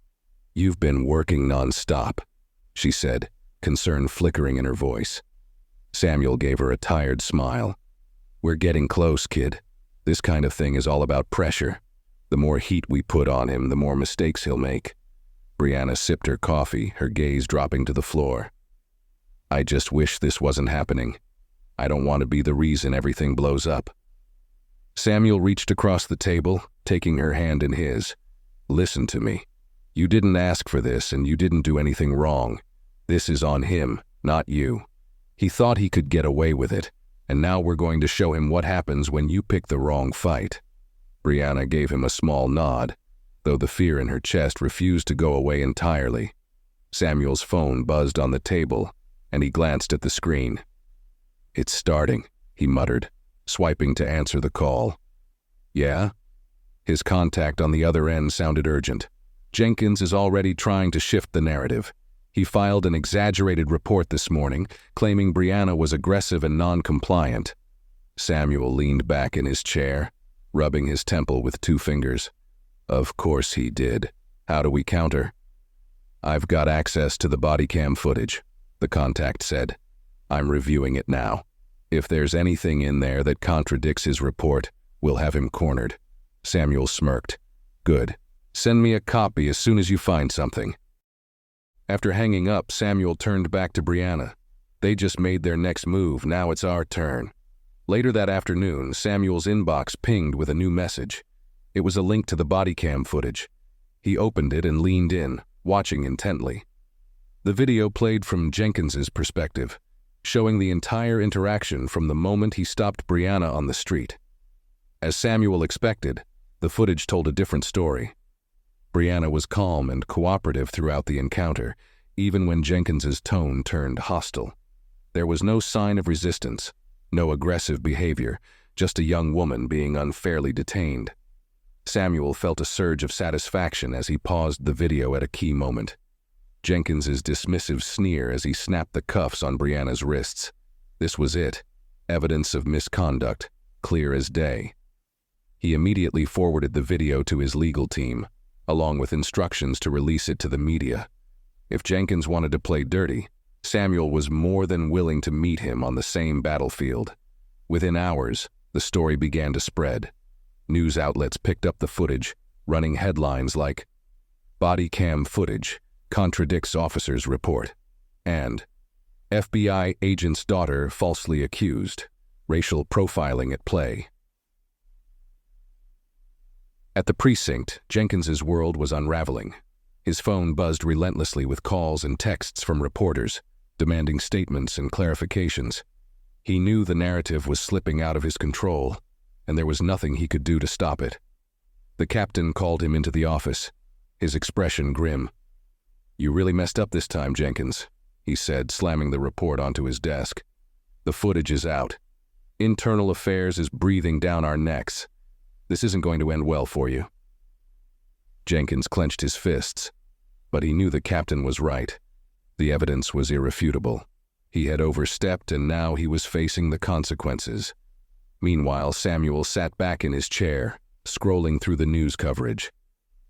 S1: "You've been working non-stop," she said, concern flickering in her voice. Samuel gave her a tired smile. "We're getting close, kid. This kind of thing is all about pressure. The more heat we put on him, the more mistakes he'll make." Brianna sipped her coffee, her gaze dropping to the floor. "I just wish this wasn't happening. I don't want to be the reason everything blows up." Samuel reached across the table, taking her hand in his. "Listen to me. You didn't ask for this and you didn't do anything wrong. This is on him, not you. He thought he could get away with it, and now we're going to show him what happens when you pick the wrong fight." Brianna gave him a small nod, though the fear in her chest refused to go away entirely. Samuel's phone buzzed on the table, and he glanced at the screen. "It's starting," he muttered, swiping to answer the call. "Yeah?" His contact on the other end sounded urgent. "Jenkins is already trying to shift the narrative. He filed an exaggerated report this morning, claiming Brianna was aggressive and non-compliant." Samuel leaned back in his chair, rubbing his temple with 2 fingers. "Of course he did. How do we counter?" "I've got access to the body cam footage," the contact said. "I'm reviewing it now. If there's anything in there that contradicts his report, we'll have him cornered." Samuel smirked. "Good. Send me a copy as soon as you find something." After hanging up, Samuel turned back to Brianna. They just made their next move, now it's our turn. Later that afternoon, Samuel's inbox pinged with a new message. It was a link to the body cam footage. He opened it and leaned in, watching intently. The video played from Jenkins's perspective, showing the entire interaction from the moment he stopped Brianna on the street. As Samuel expected, the footage told a different story. Brianna was calm and cooperative throughout the encounter, even when Jenkins's tone turned hostile. There was no sign of resistance, no aggressive behavior, just a young woman being unfairly detained. Samuel felt a surge of satisfaction as he paused the video at a key moment. Jenkins's dismissive sneer as he snapped the cuffs on Brianna's wrists. This was it, evidence of misconduct, clear as day. He immediately forwarded the video to his legal team, along with instructions to release it to the media. If Jenkins wanted to play dirty, Samuel was more than willing to meet him on the same battlefield. Within hours, the story began to spread. News outlets picked up the footage, running headlines like, "Body cam footage contradicts officer's report," and "FBI agent's daughter falsely accused, racial profiling at play." At the precinct, Jenkins's world was unraveling. His phone buzzed relentlessly with calls and texts from reporters, demanding statements and clarifications. He knew the narrative was slipping out of his control, and there was nothing he could do to stop it. The captain called him into the office, his expression grim. "You really messed up this time, Jenkins," he said, slamming the report onto his desk. "The footage is out. Internal affairs is breathing down our necks. This isn't going to end well for you." Jenkins clenched his fists, but he knew the captain was right. The evidence was irrefutable. He had overstepped, and now he was facing the consequences. Meanwhile, Samuel sat back in his chair, scrolling through the news coverage.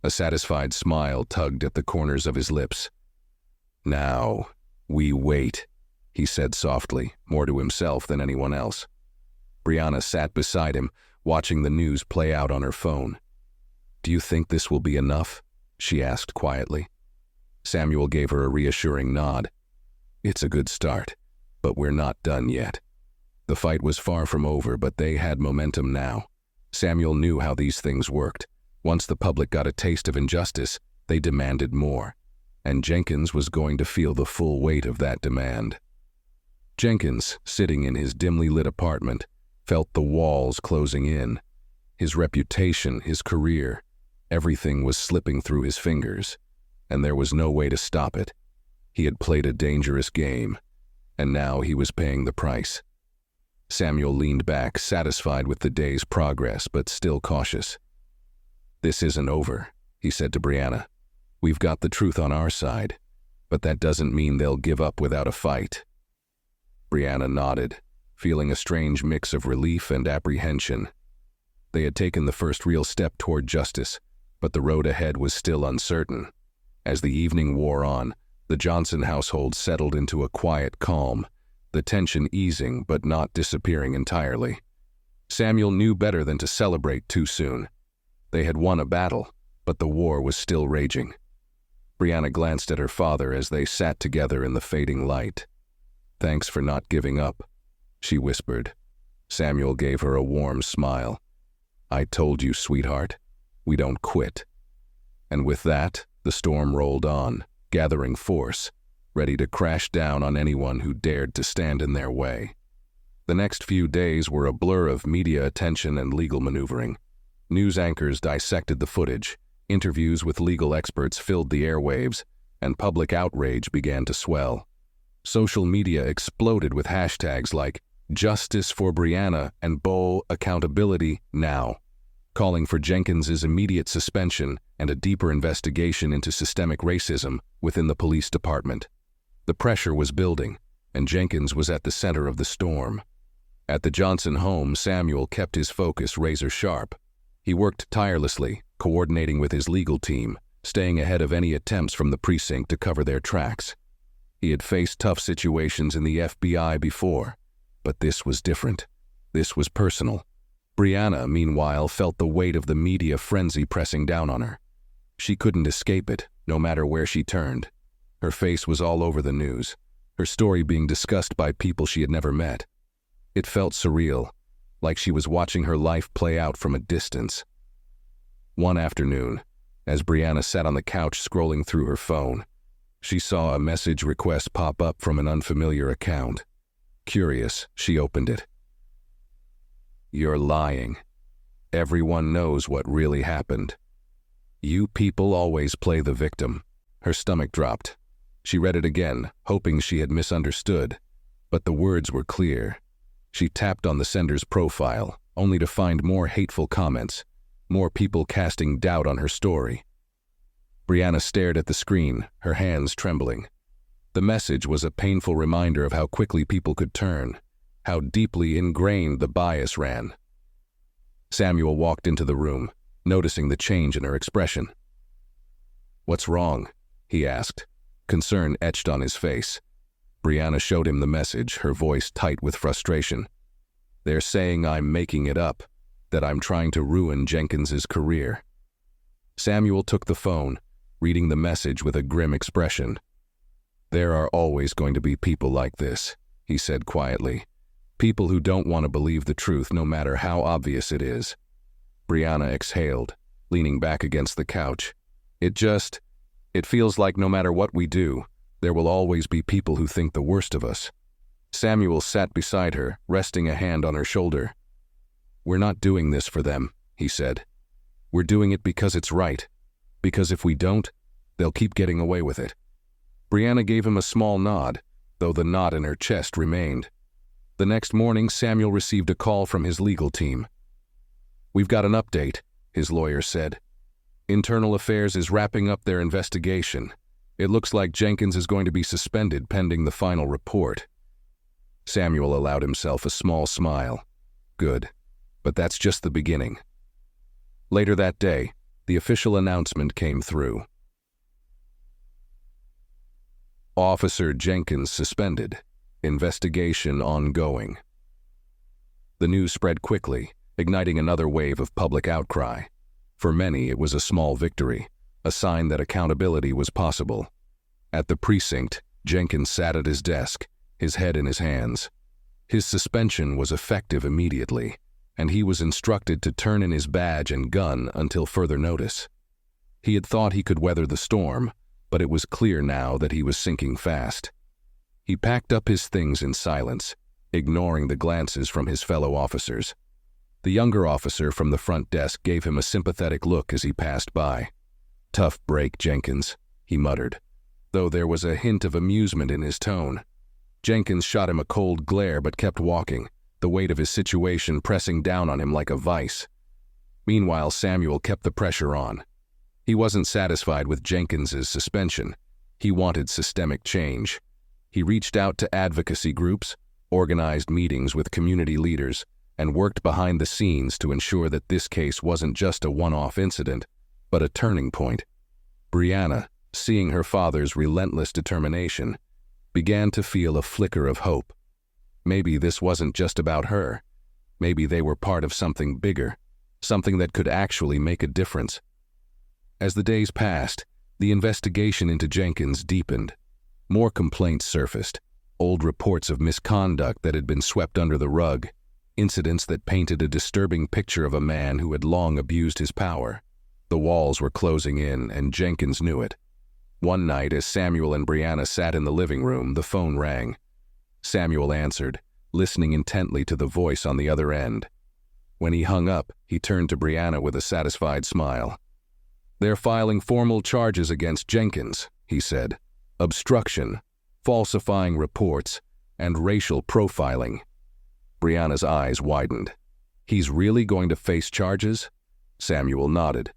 S1: A satisfied smile tugged at the corners of his lips. "Now, we wait," he said softly, more to himself than anyone else. Brianna sat beside him, watching the news play out on her phone. "Do you think this will be enough?" she asked quietly. Samuel gave her a reassuring nod. "It's a good start, but we're not done yet." The fight was far from over, but they had momentum now. Samuel knew how these things worked. Once the public got a taste of injustice, they demanded more, and Jenkins was going to feel the full weight of that demand. Jenkins, sitting in his dimly lit apartment, felt the walls closing in. His reputation, his career, everything was slipping through his fingers, and there was no way to stop it. He had played a dangerous game, and now he was paying the price. Samuel leaned back, satisfied with the day's progress, but still cautious. "This isn't over," he said to Brianna. "We've got the truth on our side, but that doesn't mean they'll give up without a fight." Brianna nodded, feeling a strange mix of relief and apprehension. They had taken the first real step toward justice, but the road ahead was still uncertain. As the evening wore on, the Johnson household settled into a quiet calm, the tension easing but not disappearing entirely. Samuel knew better than to celebrate too soon. They had won a battle, but the war was still raging. Brianna glanced at her father as they sat together in the fading light. "Thanks for not giving up," she whispered. Samuel gave her a warm smile. "I told you, sweetheart, we don't quit." And with that, the storm rolled on, gathering force, ready to crash down on anyone who dared to stand in their way. The next few days were a blur of media attention and legal maneuvering. News anchors dissected the footage, interviews with legal experts filled the airwaves, and public outrage began to swell. Social media exploded with hashtags like "Justice for Brianna" and "Bo Accountability Now," calling for Jenkins's immediate suspension and a deeper investigation into systemic racism within the police department. The pressure was building, and Jenkins was at the center of the storm. At the Johnson home, Samuel kept his focus razor sharp. He worked tirelessly, coordinating with his legal team, staying ahead of any attempts from the precinct to cover their tracks. He had faced tough situations in the FBI before, but this was different. This was personal. Brianna, meanwhile, felt the weight of the media frenzy pressing down on her. She couldn't escape it, no matter where she turned. Her face was all over the news, her story being discussed by people she had never met. It felt surreal, like she was watching her life play out from a distance. One afternoon, as Brianna sat on the couch scrolling through her phone, she saw a message request pop up from an unfamiliar account. Curious, she opened it. "You're lying. Everyone knows what really happened. You people always play the victim." Her stomach dropped. She read it again, hoping she had misunderstood, but the words were clear. She tapped on the sender's profile, only to find more hateful comments, more people casting doubt on her story. Brianna stared at the screen, her hands trembling. The message was a painful reminder of how quickly people could turn, how deeply ingrained the bias ran. Samuel walked into the room, noticing the change in her expression. "What's wrong?" he asked, concern etched on his face. Brianna showed him the message, her voice tight with frustration. "They're saying I'm making it up, that I'm trying to ruin Jenkins's career." Samuel took the phone, reading the message with a grim expression. "There are always going to be people like this," he said quietly. "People who don't want to believe the truth no matter how obvious it is." Brianna exhaled, leaning back against the couch. It feels like no matter what we do, there will always be people who think the worst of us." Samuel sat beside her, resting a hand on her shoulder. "We're not doing this for them," he said. "We're doing it because it's right. Because if we don't, they'll keep getting away with it." Brianna gave him a small nod, though the knot in her chest remained. The next morning, Samuel received a call from his legal team. "We've got an update," his lawyer said. "Internal Affairs is wrapping up their investigation. It looks like Jenkins is going to be suspended pending the final report." Samuel allowed himself a small smile. Good, but that's just the beginning. Later that day, the official announcement came through. Officer Jenkins suspended. Investigation ongoing. The news spread quickly, igniting another wave of public outcry. For many, it was a small victory, a sign that accountability was possible. At the precinct, Jenkins sat at his desk, his head in his hands. His suspension was effective immediately, and he was instructed to turn in his badge and gun until further notice. He had thought he could weather the storm, but it was clear now that he was sinking fast. He packed up his things in silence, ignoring the glances from his fellow officers. The younger officer from the front desk gave him a sympathetic look as he passed by. "Tough break, Jenkins," he muttered, though there was a hint of amusement in his tone. Jenkins shot him a cold glare but kept walking, the weight of his situation pressing down on him like a vice. Meanwhile, Samuel kept the pressure on. He wasn't satisfied with Jenkins's suspension. He wanted systemic change. He reached out to advocacy groups, organized meetings with community leaders, and worked behind the scenes to ensure that this case wasn't just a one-off incident, but a turning point. Brianna, seeing her father's relentless determination, began to feel a flicker of hope. Maybe this wasn't just about her. Maybe they were part of something bigger, something that could actually make a difference. As the days passed, the investigation into Jenkins deepened. More complaints surfaced, old reports of misconduct that had been swept under the rug, incidents that painted a disturbing picture of a man who had long abused his power. The walls were closing in, and Jenkins knew it. One night, as Samuel and Brianna sat in the living room, the phone rang. Samuel answered, listening intently to the voice on the other end. When he hung up, he turned to Brianna with a satisfied smile. "They're filing formal charges against Jenkins," he said. "Obstruction, falsifying reports, and racial profiling." Brianna's eyes widened. "He's really going to face charges?" Samuel nodded.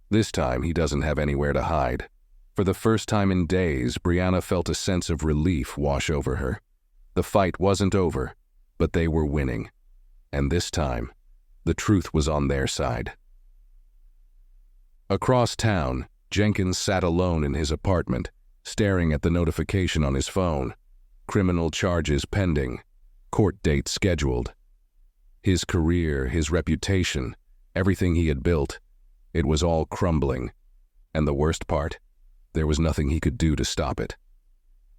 S1: "This time he doesn't have anywhere to hide." For the first time in days, Brianna felt a sense of relief wash over her. The fight wasn't over, but they were winning. And this time, the truth was on their side. Across town, Jenkins sat alone in his apartment, staring at the notification on his phone. Criminal charges pending. Court date scheduled. His career, his reputation, everything he had built, it was all crumbling. And the worst part? There was nothing he could do to stop it.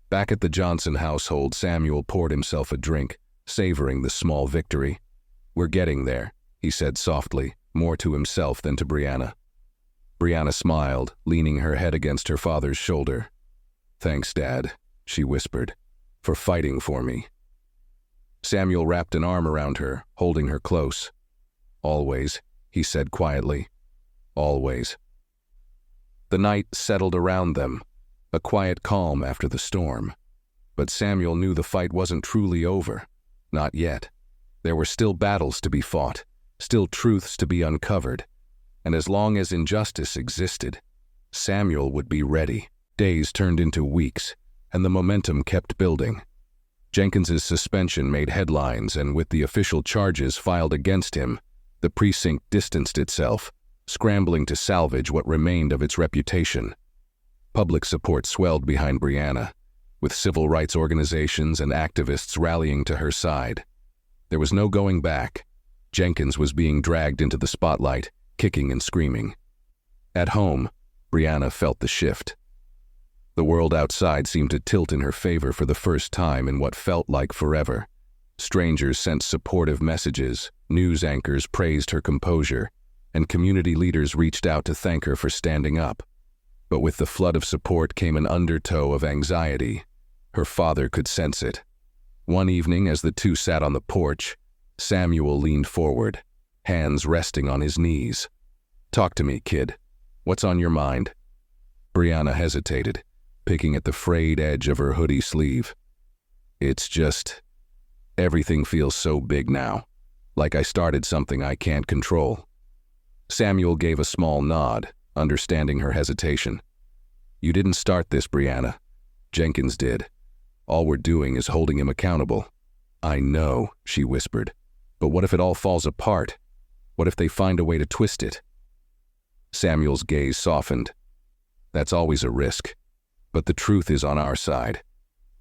S1: Back at the Johnson household, Samuel poured himself a drink, savoring the small victory. "We're getting there," he said softly, more to himself than to Brianna. Brianna smiled, leaning her head against her father's shoulder. "Thanks, Dad," she whispered, "for fighting for me." Samuel wrapped an arm around her, holding her close. "Always," he said quietly. "Always." The night settled around them, a quiet calm after the storm. But Samuel knew the fight wasn't truly over. Not yet. There were still battles to be fought, still truths to be uncovered. And as long as injustice existed, Samuel would be ready. Days turned into weeks, and the momentum kept building. Jenkins's suspension made headlines, and with the official charges filed against him, the precinct distanced itself, scrambling to salvage what remained of its reputation. Public support swelled behind Brianna, with civil rights organizations and activists rallying to her side. There was no going back. Jenkins was being dragged into the spotlight, kicking and screaming. At home, Brianna felt the shift. The world outside seemed to tilt in her favor for the first time in what felt like forever. Strangers sent supportive messages, news anchors praised her composure, and community leaders reached out to thank her for standing up. But with the flood of support came an undertow of anxiety. Her father could sense it. One evening, as the two sat on the porch, Samuel leaned forward, hands resting on his knees. "Talk to me, kid. What's on your mind?" Brianna hesitated, picking at the frayed edge of her hoodie sleeve. "It's just, everything feels so big now, like I started something I can't control." Samuel gave a small nod, understanding her hesitation. "You didn't start this, Brianna. Jenkins did. All we're doing is holding him accountable." "I know," she whispered. "But what if it all falls apart? What if they find a way to twist it?" Samuel's gaze softened. "That's always a risk. But the truth is on our side.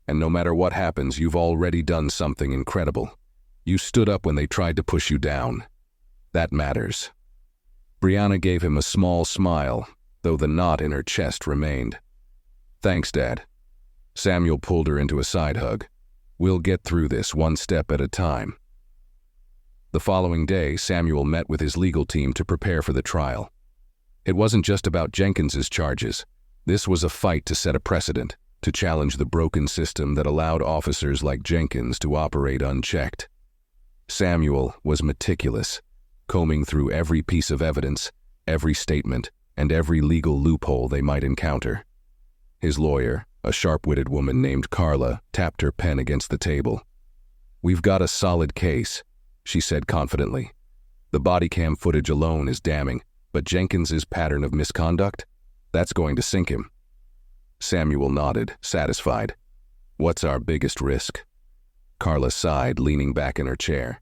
S1: And no matter what happens, you've already done something incredible. You stood up when they tried to push you down. That matters." Brianna gave him a small smile, though the knot in her chest remained. "Thanks, Dad." Samuel pulled her into a side hug. "We'll get through this one step at a time." The following day, Samuel met with his legal team to prepare for the trial. It wasn't just about Jenkins's charges. This was a fight to set a precedent, to challenge the broken system that allowed officers like Jenkins to operate unchecked. Samuel was meticulous, combing through every piece of evidence, every statement, and every legal loophole they might encounter. His lawyer, a sharp-witted woman named Carla, tapped her pen against the table. "We've got a solid case," she said confidently. "The body cam footage alone is damning, but Jenkins's pattern of misconduct? That's going to sink him." Samuel nodded, satisfied. "What's our biggest risk?" Carla sighed, leaning back in her chair.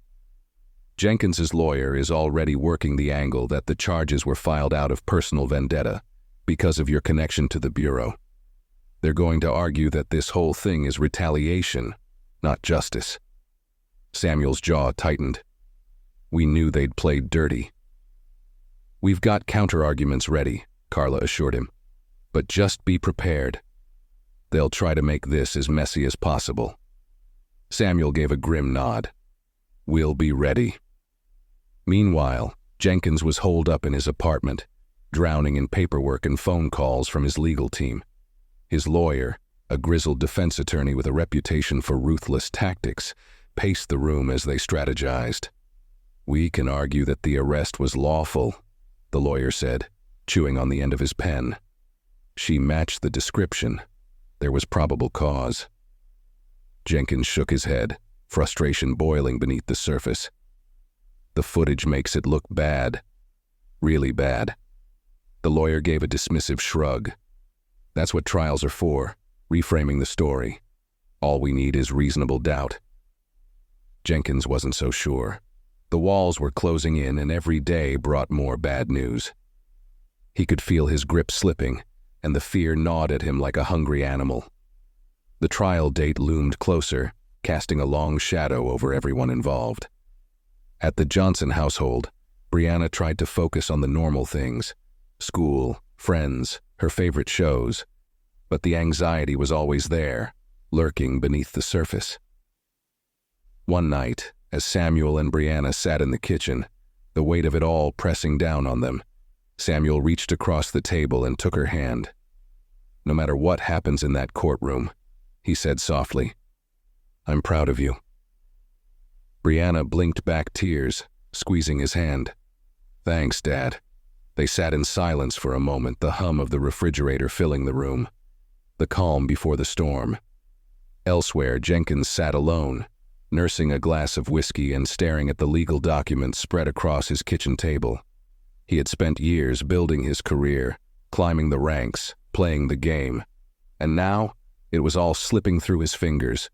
S1: "Jenkins's lawyer is already working the angle that the charges were filed out of personal vendetta because of your connection to the Bureau. They're going to argue that this whole thing is retaliation, not justice." Samuel's jaw tightened. "We knew they'd played dirty." "We've got counter-arguments ready," Carla assured him. "But just be prepared. They'll try to make this as messy as possible." Samuel gave a grim nod. "We'll be ready." Meanwhile, Jenkins was holed up in his apartment, drowning in paperwork and phone calls from his legal team. His lawyer, a grizzled defense attorney with a reputation for ruthless tactics, paced the room as they strategized. "We can argue that the arrest was lawful," the lawyer said, chewing on the end of his pen. "She matched the description. There was probable cause." Jenkins shook his head, frustration boiling beneath the surface. "The footage makes it look bad. Really bad." The lawyer gave a dismissive shrug. "That's what trials are for, reframing the story. All we need is reasonable doubt." Jenkins wasn't so sure. The walls were closing in, and every day brought more bad news. He could feel his grip slipping, and the fear gnawed at him like a hungry animal. The trial date loomed closer, casting a long shadow over everyone involved. At the Johnson household, Brianna tried to focus on the normal things: school, friends, her favorite shows. But the anxiety was always there, lurking beneath the surface. One night, as Samuel and Brianna sat in the kitchen, the weight of it all pressing down on them, Samuel reached across the table and took her hand. "No matter what happens in that courtroom," he said softly, "I'm proud of you." Brianna blinked back tears, squeezing his hand. "Thanks, Dad." They sat in silence for a moment, the hum of the refrigerator filling the room, the calm before the storm. Elsewhere, Jenkins sat alone, nursing a glass of whiskey and staring at the legal documents spread across his kitchen table. He had spent years building his career, climbing the ranks, playing the game, and now it was all slipping through his fingers.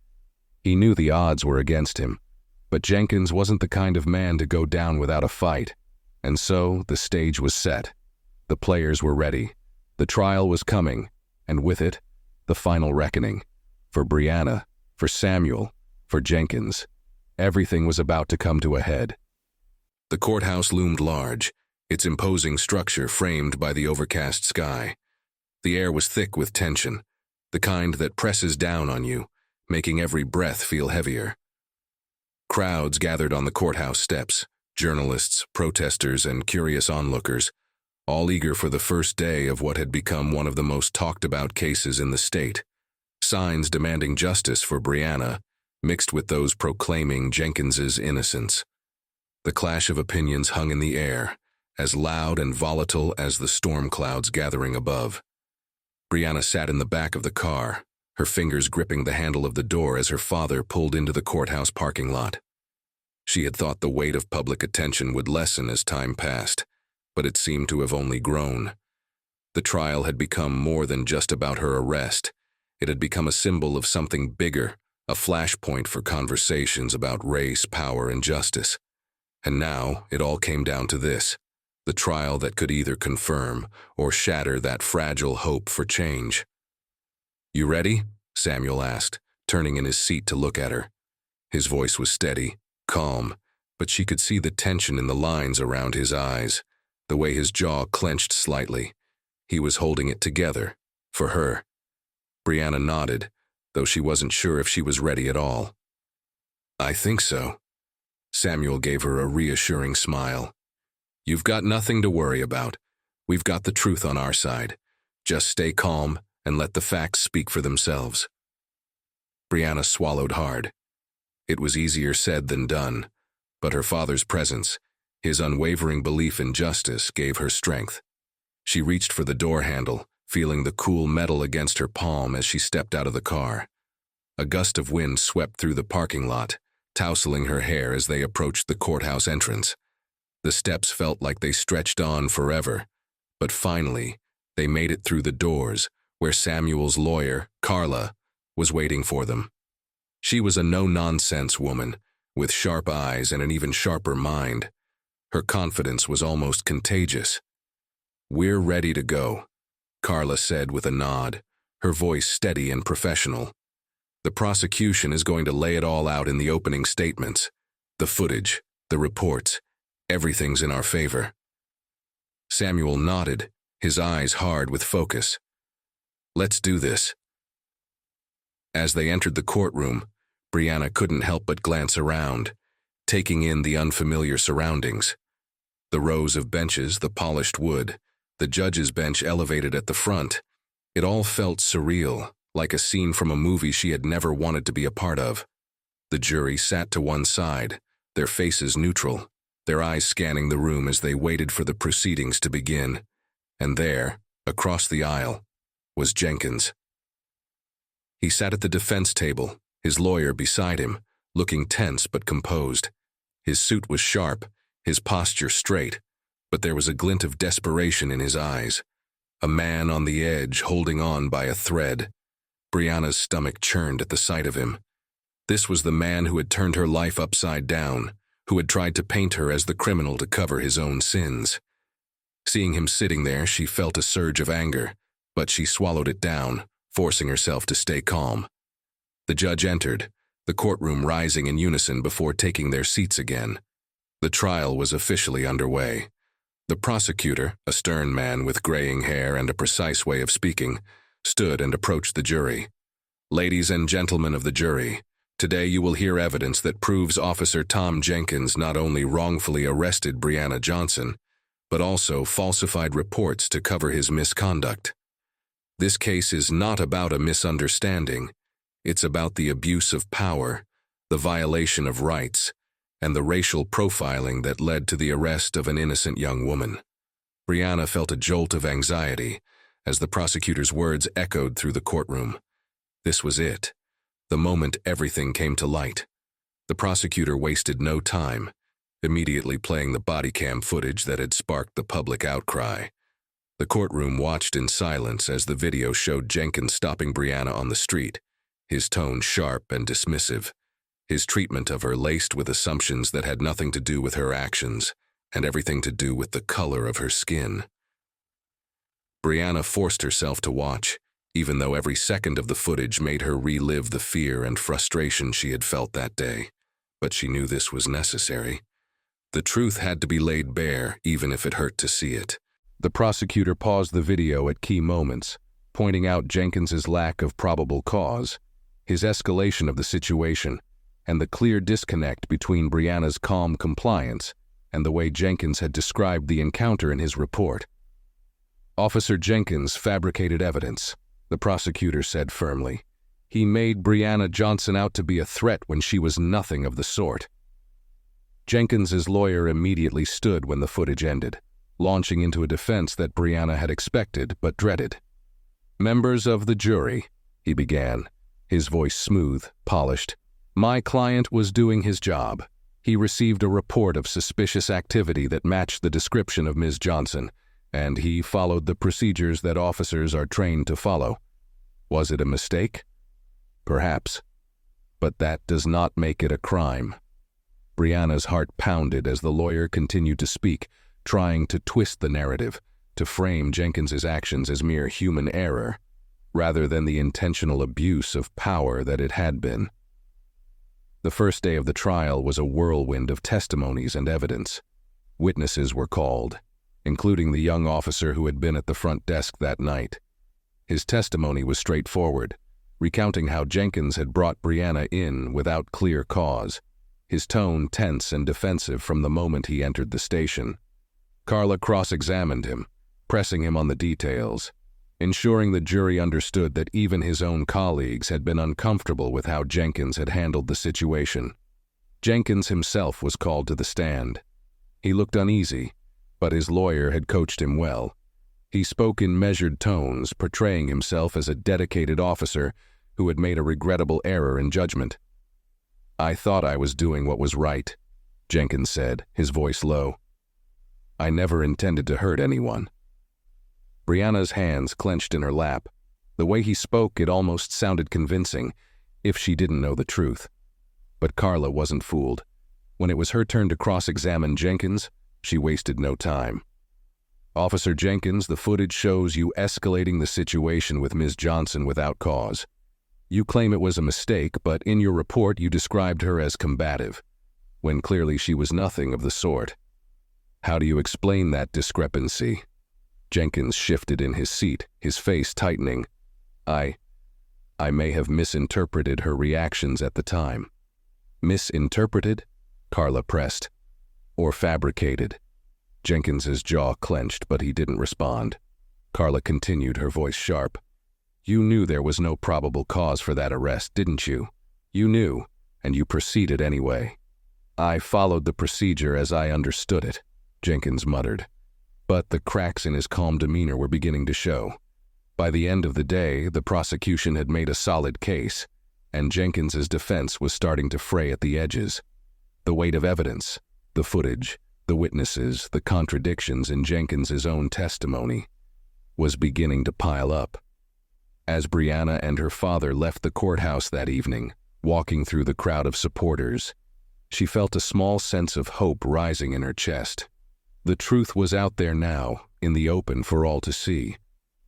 S1: He knew the odds were against him, but Jenkins wasn't the kind of man to go down without a fight, and so the stage was set. The players were ready. The trial was coming, and with it, the final reckoning. For Brianna, for Samuel, for Jenkins, everything was about to come to a head. The courthouse loomed large, its imposing structure framed by the overcast sky. The air was thick with tension, the kind that presses down on you, making every breath feel heavier. Crowds gathered on the courthouse steps, journalists, protesters, and curious onlookers, all eager for the first day of what had become one of the most talked-about cases in the state. Signs demanding justice for Brianna mixed with those proclaiming Jenkins's innocence. The clash of opinions hung in the air, as loud and volatile as the storm clouds gathering above. Brianna sat in the back of the car, her fingers gripping the handle of the door as her father pulled into the courthouse parking lot. She had thought the weight of public attention would lessen as time passed, but it seemed to have only grown. The trial had become more than just about her arrest. It had become a symbol of something bigger, a flashpoint for conversations about race, power, and justice. And now it all came down to this: the trial that could either confirm or shatter that fragile hope for change. "You ready?" Samuel asked, turning in his seat to look at her. His voice was steady, calm, but she could see the tension in the lines around his eyes, the way his jaw clenched slightly. He was holding it together, for her. Brianna nodded, though she wasn't sure if she was ready at all. "I think so." Samuel gave her a reassuring smile. "You've got nothing to worry about. We've got the truth on our side. Just stay calm and let the facts speak for themselves." Brianna swallowed hard. It was easier said than done, but her father's presence, his unwavering belief in justice, gave her strength. She reached for the door handle, feeling the cool metal against her palm as she stepped out of the car. A gust of wind swept through the parking lot, tousling her hair as they approached the courthouse entrance. The steps felt like they stretched on forever, but finally, they made it through the doors, where Samuel's lawyer, Carla, was waiting for them. She was a no-nonsense woman, with sharp eyes and an even sharper mind. Her confidence was almost contagious. "We're ready to go," Carla said with a nod, her voice steady and professional. "The prosecution is going to lay it all out in the opening statements. The footage, the reports, everything's in our favor." Samuel nodded, his eyes hard with focus. "Let's do this." As they entered the courtroom, Brianna couldn't help but glance around, taking in the unfamiliar surroundings. The rows of benches, the polished wood, the judge's bench elevated at the front. It all felt surreal, like a scene from a movie she had never wanted to be a part of. The jury sat to one side, their faces neutral, their eyes scanning the room as they waited for the proceedings to begin. And there, across the aisle, was Jenkins. He sat at the defense table, his lawyer beside him, looking tense but composed. His suit was sharp, his posture straight, but there was a glint of desperation in his eyes. A man on the edge, holding on by a thread. Brianna's stomach churned at the sight of him. This was the man who had turned her life upside down, who had tried to paint her as the criminal to cover his own sins. Seeing him sitting there, she felt a surge of anger, but she swallowed it down, forcing herself to stay calm. The judge entered, the courtroom rising in unison before taking their seats again. The trial was officially underway. The prosecutor, a stern man with graying hair and a precise way of speaking, stood and approached the jury. "Ladies and gentlemen of the jury, today you will hear evidence that proves Officer Tom Jenkins not only wrongfully arrested Brianna Johnson, but also falsified reports to cover his misconduct. This case is not about a misunderstanding. It's about the abuse of power, the violation of rights, and the racial profiling that led to the arrest of an innocent young woman." Brianna felt a jolt of anxiety as the prosecutor's words echoed through the courtroom. This was it, the moment everything came to light. The prosecutor wasted no time, immediately playing the body cam footage that had sparked the public outcry. The courtroom watched in silence as the video showed Jenkins stopping Brianna on the street, his tone sharp and dismissive, his treatment of her laced with assumptions that had nothing to do with her actions and everything to do with the color of her skin. Brianna forced herself to watch, even though every second of the footage made her relive the fear and frustration she had felt that day. But she knew this was necessary. The truth had to be laid bare, even if it hurt to see it. The prosecutor paused the video at key moments, pointing out Jenkins's lack of probable cause, his escalation of the situation, and the clear disconnect between Brianna's calm compliance and the way Jenkins had described the encounter in his report. "Officer Jenkins fabricated evidence," the prosecutor said firmly. "He made Brianna Johnson out to be a threat when she was nothing of the sort." Jenkins's lawyer immediately stood when the footage ended, launching into a defense that Brianna had expected but dreaded. "Members of the jury," he began, his voice smooth, polished. "My client was doing his job. He received a report of suspicious activity that matched the description of Ms. Johnson, and he followed the procedures that officers are trained to follow. Was it a mistake? Perhaps. But that does not make it a crime." Brianna's heart pounded as the lawyer continued to speak, trying to twist the narrative, to frame Jenkins's actions as mere human error, rather than the intentional abuse of power that it had been. The first day of the trial was a whirlwind of testimonies and evidence. Witnesses were called, including the young officer who had been at the front desk that night. His testimony was straightforward, recounting how Jenkins had brought Brianna in without clear cause, his tone tense and defensive from the moment he entered the station. Carla cross-examined him, pressing him on the details, ensuring the jury understood that even his own colleagues had been uncomfortable with how Jenkins had handled the situation. Jenkins himself was called to the stand. He looked uneasy, but his lawyer had coached him well. He spoke in measured tones, portraying himself as a dedicated officer who had made a regrettable error in judgment. "I thought I was doing what was right," Jenkins said, his voice low. "I never intended to hurt anyone." Brianna's hands clenched in her lap. The way he spoke, it almost sounded convincing, if she didn't know the truth. But Carla wasn't fooled. When it was her turn to cross-examine Jenkins, she wasted no time. "Officer Jenkins, the footage shows you escalating the situation with Ms. Johnson without cause. You claim it was a mistake, but in your report you described her as combative, when clearly she was nothing of the sort. How do you explain that discrepancy?" Jenkins shifted in his seat, his face tightening. I may have misinterpreted her reactions at the time." "Misinterpreted?" Carla pressed. "Or fabricated?" Jenkins's jaw clenched, but he didn't respond. Carla continued, her voice sharp. "You knew there was no probable cause for that arrest, didn't you? You knew, and you proceeded anyway." "I followed the procedure as I understood it," Jenkins muttered. But the cracks in his calm demeanor were beginning to show. By the end of the day, the prosecution had made a solid case, and Jenkins's defense was starting to fray at the edges. The weight of evidence, the footage, the witnesses, the contradictions in Jenkins's own testimony, was beginning to pile up. As Brianna and her father left the courthouse that evening, walking through the crowd of supporters, she felt a small sense of hope rising in her chest. The truth was out there now, in the open for all to see.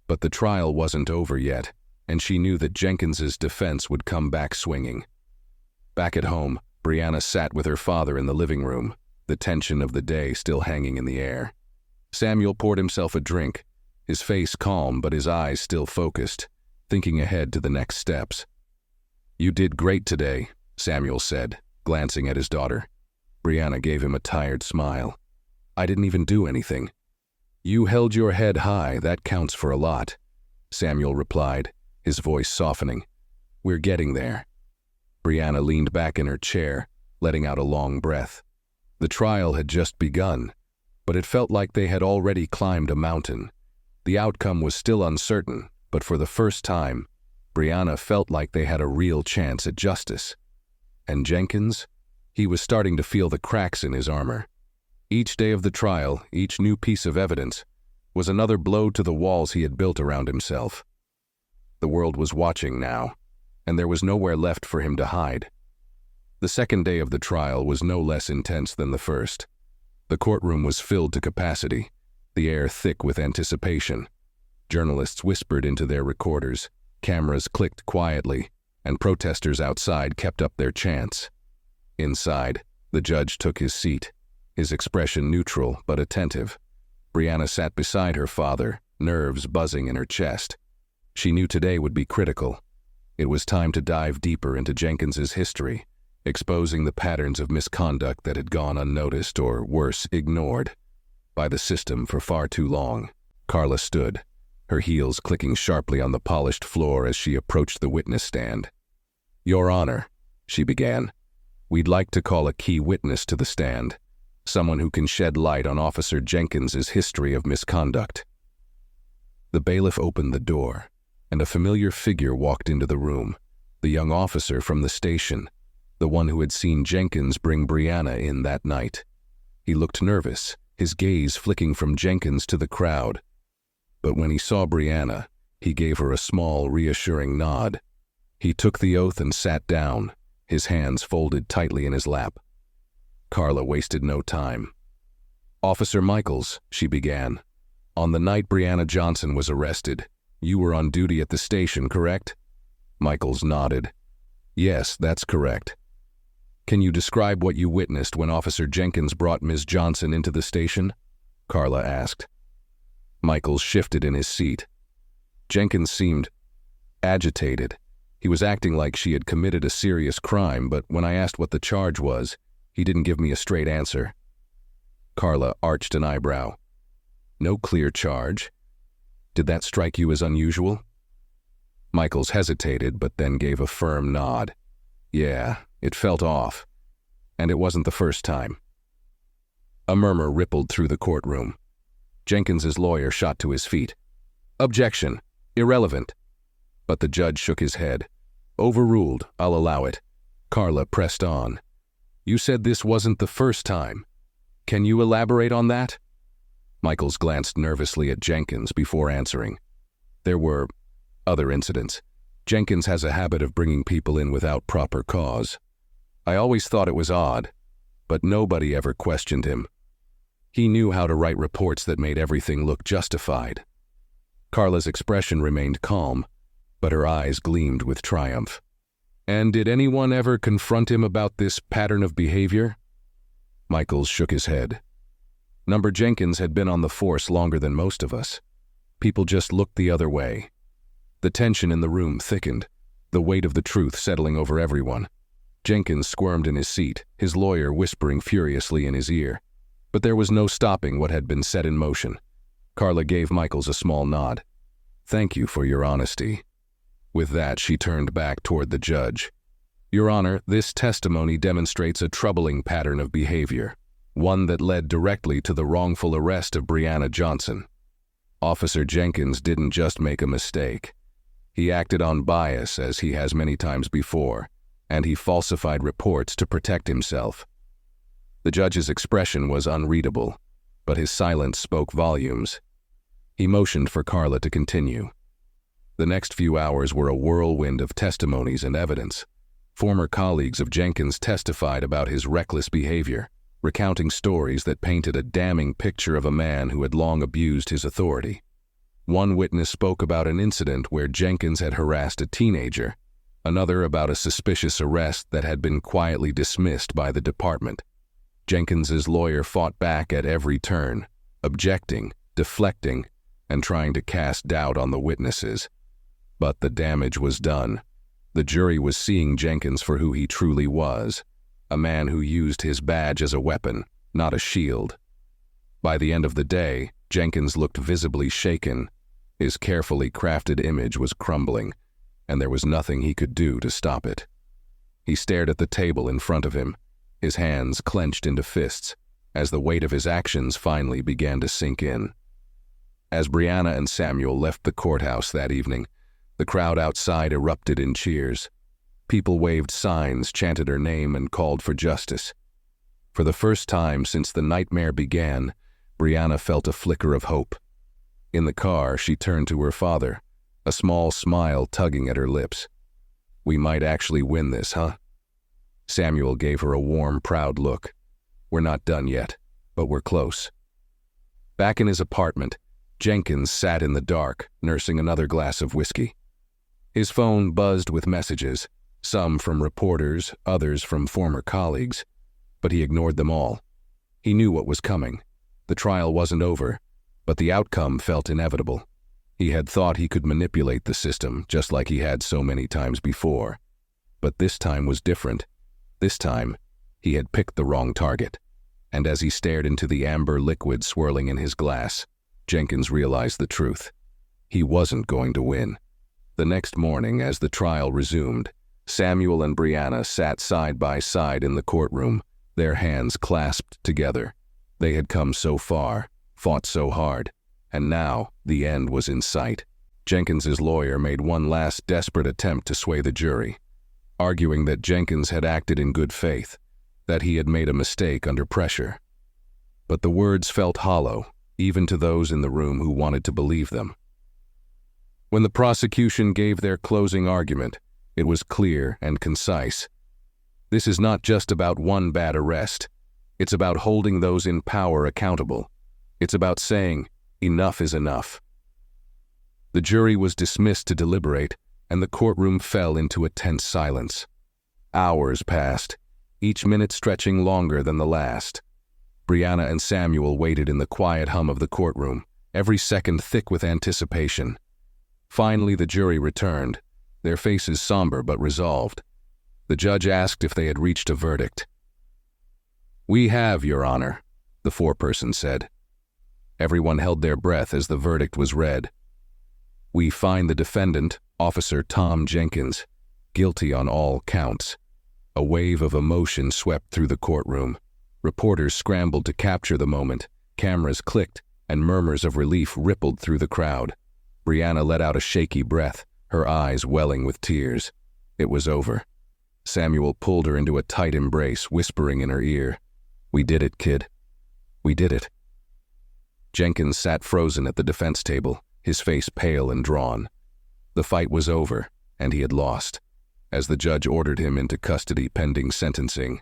S1: But the trial wasn't over yet, and she knew that Jenkins's defense would come back swinging. Back at home, Brianna sat with her father in the living room, the tension of the day still hanging in the air. Samuel poured himself a drink, his face calm but his eyes still focused, thinking ahead to the next steps. "You did great today," Samuel said, glancing at his daughter. Brianna gave him a tired smile. "I didn't even do anything." "You held your head high, that counts for a lot," Samuel replied, his voice softening. "We're getting there." Brianna leaned back in her chair, letting out a long breath. The trial had just begun, but it felt like they had already climbed a mountain. The outcome was still uncertain, but for the first time, Brianna felt like they had a real chance at justice. And Jenkins? He was starting to feel the cracks in his armor. Each day of the trial, each new piece of evidence, was another blow to the walls he had built around himself. The world was watching now, and there was nowhere left for him to hide. The second day of the trial was no less intense than the first. The courtroom was filled to capacity, the air thick with anticipation. Journalists whispered into their recorders, cameras clicked quietly, and protesters outside kept up their chants. Inside, the judge took his seat, his expression neutral but attentive. Brianna sat beside her father, nerves buzzing in her chest. She knew today would be critical. It was time to dive deeper into Jenkins's history, exposing the patterns of misconduct that had gone unnoticed or, worse, ignored by the system for far too long. Carla stood, her heels clicking sharply on the polished floor as she approached the witness stand. "Your Honor," she began, "we'd like to call a key witness to the stand, someone who can shed light on Officer Jenkins's history of misconduct." The bailiff opened the door, and a familiar figure walked into the room, the young officer from the station, the one who had seen Jenkins bring Brianna in that night. He looked nervous, his gaze flicking from Jenkins to the crowd. But when he saw Brianna, he gave her a small, reassuring nod. He took the oath and sat down, his hands folded tightly in his lap. Carla wasted no time. "Officer Michaels," she began, "on the night Brianna Johnson was arrested, you were on duty at the station, correct?" Michaels nodded. "Yes, that's correct." "Can you describe what you witnessed when Officer Jenkins brought Ms. Johnson into the station?" Carla asked. Michaels shifted in his seat. Jenkins seemed agitated. He was acting like she had committed a serious crime, but when I asked what the charge was, He didn't give me a straight answer. Carla arched an eyebrow. No clear charge? Did that strike you as unusual? Michaels hesitated, but then gave a firm nod. Yeah, it felt off. And it wasn't the first time. A murmur rippled through the courtroom. Jenkins's lawyer shot to his feet. Objection. Irrelevant. But the judge shook his head. Overruled, I'll allow it. Carla pressed on. You said this wasn't the first time. Can you elaborate on that? Michaels glanced nervously at Jenkins before answering. There were other incidents. Jenkins has a habit of bringing people in without proper cause. I always thought it was odd, but nobody ever questioned him. He knew how to write reports that made everything look justified. Carla's expression remained calm, but her eyes gleamed with triumph. And did anyone ever confront him about this pattern of behavior? Michaels shook his head. Number Jenkins had been on the force longer than most of us. People just looked the other way. The tension in the room thickened, the weight of the truth settling over everyone. Jenkins squirmed in his seat, his lawyer whispering furiously in his ear. But there was no stopping what had been set in motion. Carla gave Michaels a small nod. Thank you for your honesty. With that, she turned back toward the judge. Your Honor, this testimony demonstrates a troubling pattern of behavior, one that led directly to the wrongful arrest of Brianna Johnson. Officer Jenkins didn't just make a mistake. He acted on bias, as he has many times before, and he falsified reports to protect himself. The judge's expression was unreadable, but his silence spoke volumes. He motioned for Carla to continue. The next few hours were a whirlwind of testimonies and evidence. Former colleagues of Jenkins testified about his reckless behavior, recounting stories that painted a damning picture of a man who had long abused his authority. One witness spoke about an incident where Jenkins had harassed a teenager, another about a suspicious arrest that had been quietly dismissed by the department. Jenkins's lawyer fought back at every turn, objecting, deflecting, and trying to cast doubt on the witnesses. But the damage was done. The jury was seeing Jenkins for who he truly was, a man who used his badge as a weapon, not a shield. By the end of the day, Jenkins looked visibly shaken. His carefully crafted image was crumbling, and there was nothing he could do to stop it. He stared at the table in front of him, his hands clenched into fists, as the weight of his actions finally began to sink in. As Brianna and Samuel left the courthouse that evening, the crowd outside erupted in cheers. People waved signs, chanted her name, and called for justice. For the first time since the nightmare began, Brianna felt a flicker of hope. In the car, she turned to her father, a small smile tugging at her lips. We might actually win this, huh? Samuel gave her a warm, proud look. We're not done yet, but we're close. Back in his apartment, Jenkins sat in the dark, nursing another glass of whiskey. His phone buzzed with messages, some from reporters, others from former colleagues, but he ignored them all. He knew what was coming. The trial wasn't over, but the outcome felt inevitable. He had thought he could manipulate the system, just like he had so many times before. But this time was different. This time, he had picked the wrong target. And as he stared into the amber liquid swirling in his glass, Jenkins realized the truth. He wasn't going to win. The next morning, as the trial resumed, Samuel and Brianna sat side by side in the courtroom, their hands clasped together. They had come so far, fought so hard, and now the end was in sight. Jenkins's lawyer made one last desperate attempt to sway the jury, arguing that Jenkins had acted in good faith, that he had made a mistake under pressure. But the words felt hollow, even to those in the room who wanted to believe them. When the prosecution gave their closing argument, it was clear and concise. This is not just about one bad arrest. It's about holding those in power accountable. It's about saying, enough is enough. The jury was dismissed to deliberate, and the courtroom fell into a tense silence. Hours passed, each minute stretching longer than the last. Brianna and Samuel waited in the quiet hum of the courtroom, every second thick with anticipation. Finally, the jury returned, their faces somber but resolved. The judge asked if they had reached a verdict. "We have, Your Honor," the foreperson said. Everyone held their breath as the verdict was read. "We find the defendant, Officer Tom Jenkins, guilty on all counts." A wave of emotion swept through the courtroom. Reporters scrambled to capture the moment. Cameras clicked, and murmurs of relief rippled through the crowd. Brianna let out a shaky breath, her eyes welling with tears. It was over. Samuel pulled her into a tight embrace, whispering in her ear, "We did it, kid. We did it." Jenkins sat frozen at the defense table, his face pale and drawn. The fight was over, and he had lost. As the judge ordered him into custody pending sentencing,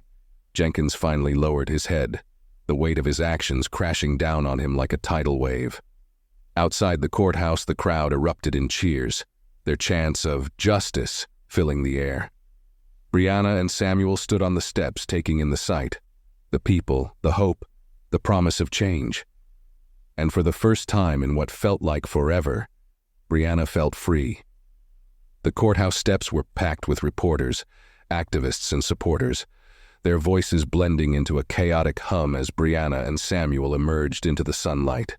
S1: Jenkins finally lowered his head, the weight of his actions crashing down on him like a tidal wave. Outside the courthouse, the crowd erupted in cheers, their chants of "justice" filling the air. Brianna and Samuel stood on the steps, taking in the sight, the people, the hope, the promise of change. And for the first time in what felt like forever, Brianna felt free. The courthouse steps were packed with reporters, activists and supporters, their voices blending into a chaotic hum as Brianna and Samuel emerged into the sunlight.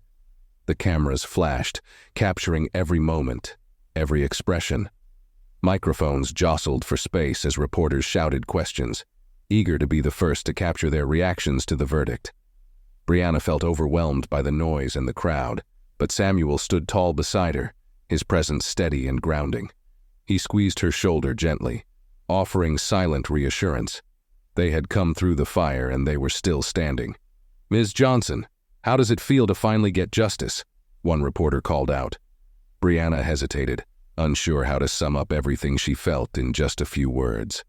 S1: The cameras flashed, capturing every moment, every expression. Microphones jostled for space as reporters shouted questions, eager to be the first to capture their reactions to the verdict. Brianna felt overwhelmed by the noise and the crowd, but Samuel stood tall beside her, his presence steady and grounding. He squeezed her shoulder gently, offering silent reassurance. They had come through the fire and they were still standing. "Ms. Johnson, how does it feel to finally get justice?" one reporter called out. Brianna hesitated, unsure how to sum up everything she felt in just a few words.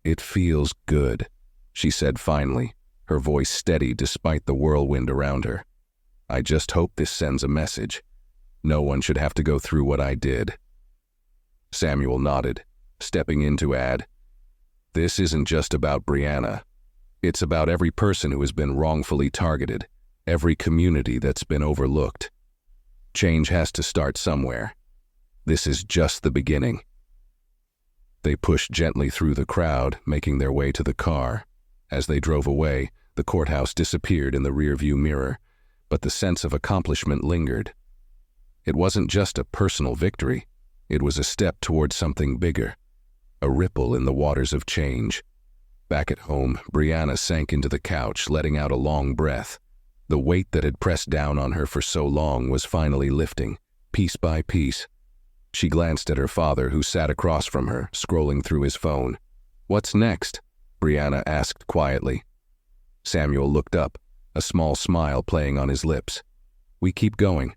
S1: "It feels good," she said finally, her voice steady despite the whirlwind around her. "I just hope this sends a message. No one should have to go through what I did." Samuel nodded, stepping in to add, "This isn't just about Brianna. It's about every person who has been wrongfully targeted, every community that's been overlooked. Change has to start somewhere. This is just the beginning." They pushed gently through the crowd, making their way to the car. As they drove away, the courthouse disappeared in the rearview mirror, but the sense of accomplishment lingered. It wasn't just a personal victory. It was a step towards something bigger, a ripple in the waters of change. Back at home, Brianna sank into the couch, letting out a long breath. The weight that had pressed down on her for so long was finally lifting, piece by piece. She glanced at her father, who sat across from her, scrolling through his phone. "What's next?" Brianna asked quietly. Samuel looked up, a small smile playing on his lips. "We keep going.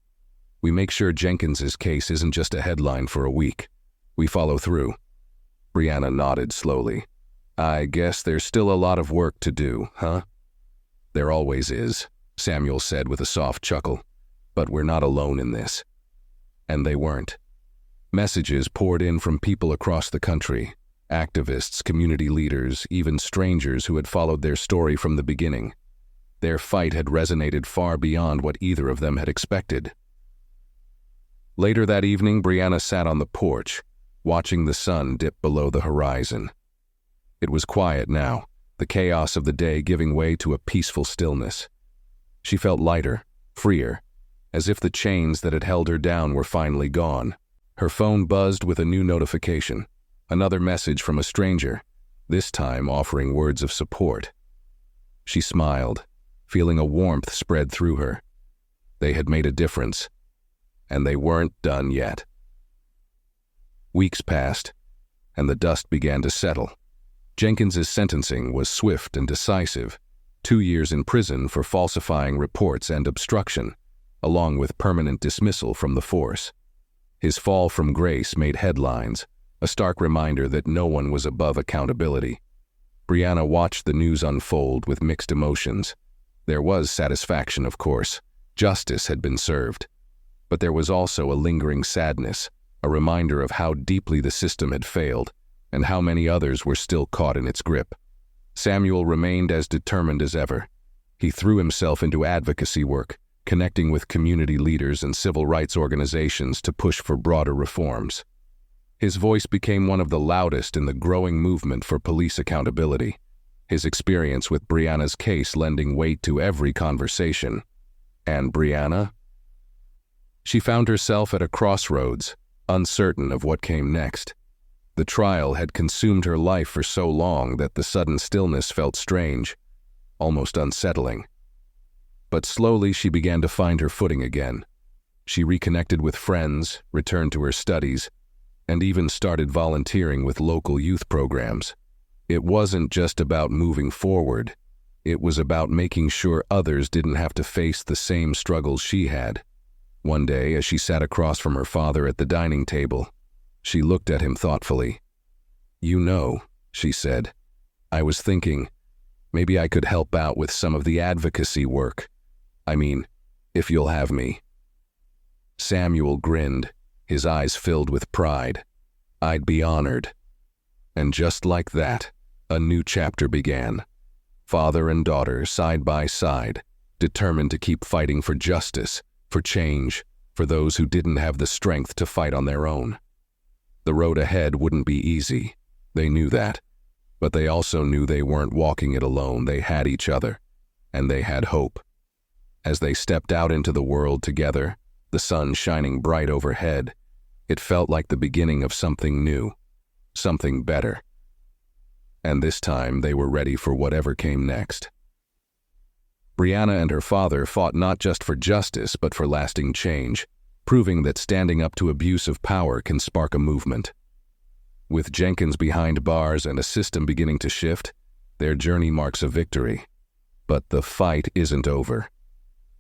S1: We make sure Jenkins's case isn't just a headline for a week. We follow through." Brianna nodded slowly. "I guess there's still a lot of work to do, huh?" "There always is," Samuel said with a soft chuckle. "But we're not alone in this." And they weren't. Messages poured in from people across the country, activists, community leaders, even strangers who had followed their story from the beginning. Their fight had resonated far beyond what either of them had expected. Later that evening, Brianna sat on the porch, watching the sun dip below the horizon. It was quiet now, the chaos of the day giving way to a peaceful stillness. She felt lighter, freer, as if the chains that had held her down were finally gone. Her phone buzzed with a new notification, another message from a stranger, this time offering words of support. She smiled, feeling a warmth spread through her. They had made a difference, and they weren't done yet. Weeks passed, and the dust began to settle. Jenkins's sentencing was swift and decisive, 2 years in prison for falsifying reports and obstruction, along with permanent dismissal from the force. His fall from grace made headlines, a stark reminder that no one was above accountability. Brianna watched the news unfold with mixed emotions. There was satisfaction, of course. Justice had been served. But there was also a lingering sadness, a reminder of how deeply the system had failed, and how many others were still caught in its grip. Samuel remained as determined as ever. He threw himself into advocacy work, connecting with community leaders and civil rights organizations to push for broader reforms. His voice became one of the loudest in the growing movement for police accountability. his experience with Brianna's case lending weight to every conversation. And Brianna? She found herself at a crossroads, uncertain of what came next. The trial had consumed her life for so long that the sudden stillness felt strange, almost unsettling. But slowly she began to find her footing again. She reconnected with friends, returned to her studies, and even started volunteering with local youth programs. It wasn't just about moving forward. It was about making sure others didn't have to face the same struggles she had. One day, as she sat across from her father at the dining table, she looked at him thoughtfully. "You know," she said, "I was thinking, maybe I could help out with some of the advocacy work. I mean, if you'll have me." Samuel grinned, his eyes filled with pride. "I'd be honored." And just like that, a new chapter began. Father and daughter, side by side, determined to keep fighting for justice, for change, for those who didn't have the strength to fight on their own. The road ahead wouldn't be easy. They knew that. But they also knew they weren't walking it alone. They had each other, and they had hope. As they stepped out into the world together, the sun shining bright overhead, it felt like the beginning of something new, something better. And this time they were ready for whatever came next. Brianna and her father fought not just for justice but for lasting change, proving that standing up to abuse of power can spark a movement. With Jenkins behind bars and a system beginning to shift, their journey marks a victory. But the fight isn't over.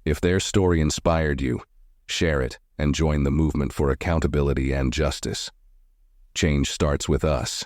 S1: If their story inspired you, share it and join the movement for accountability and justice. Change starts with us.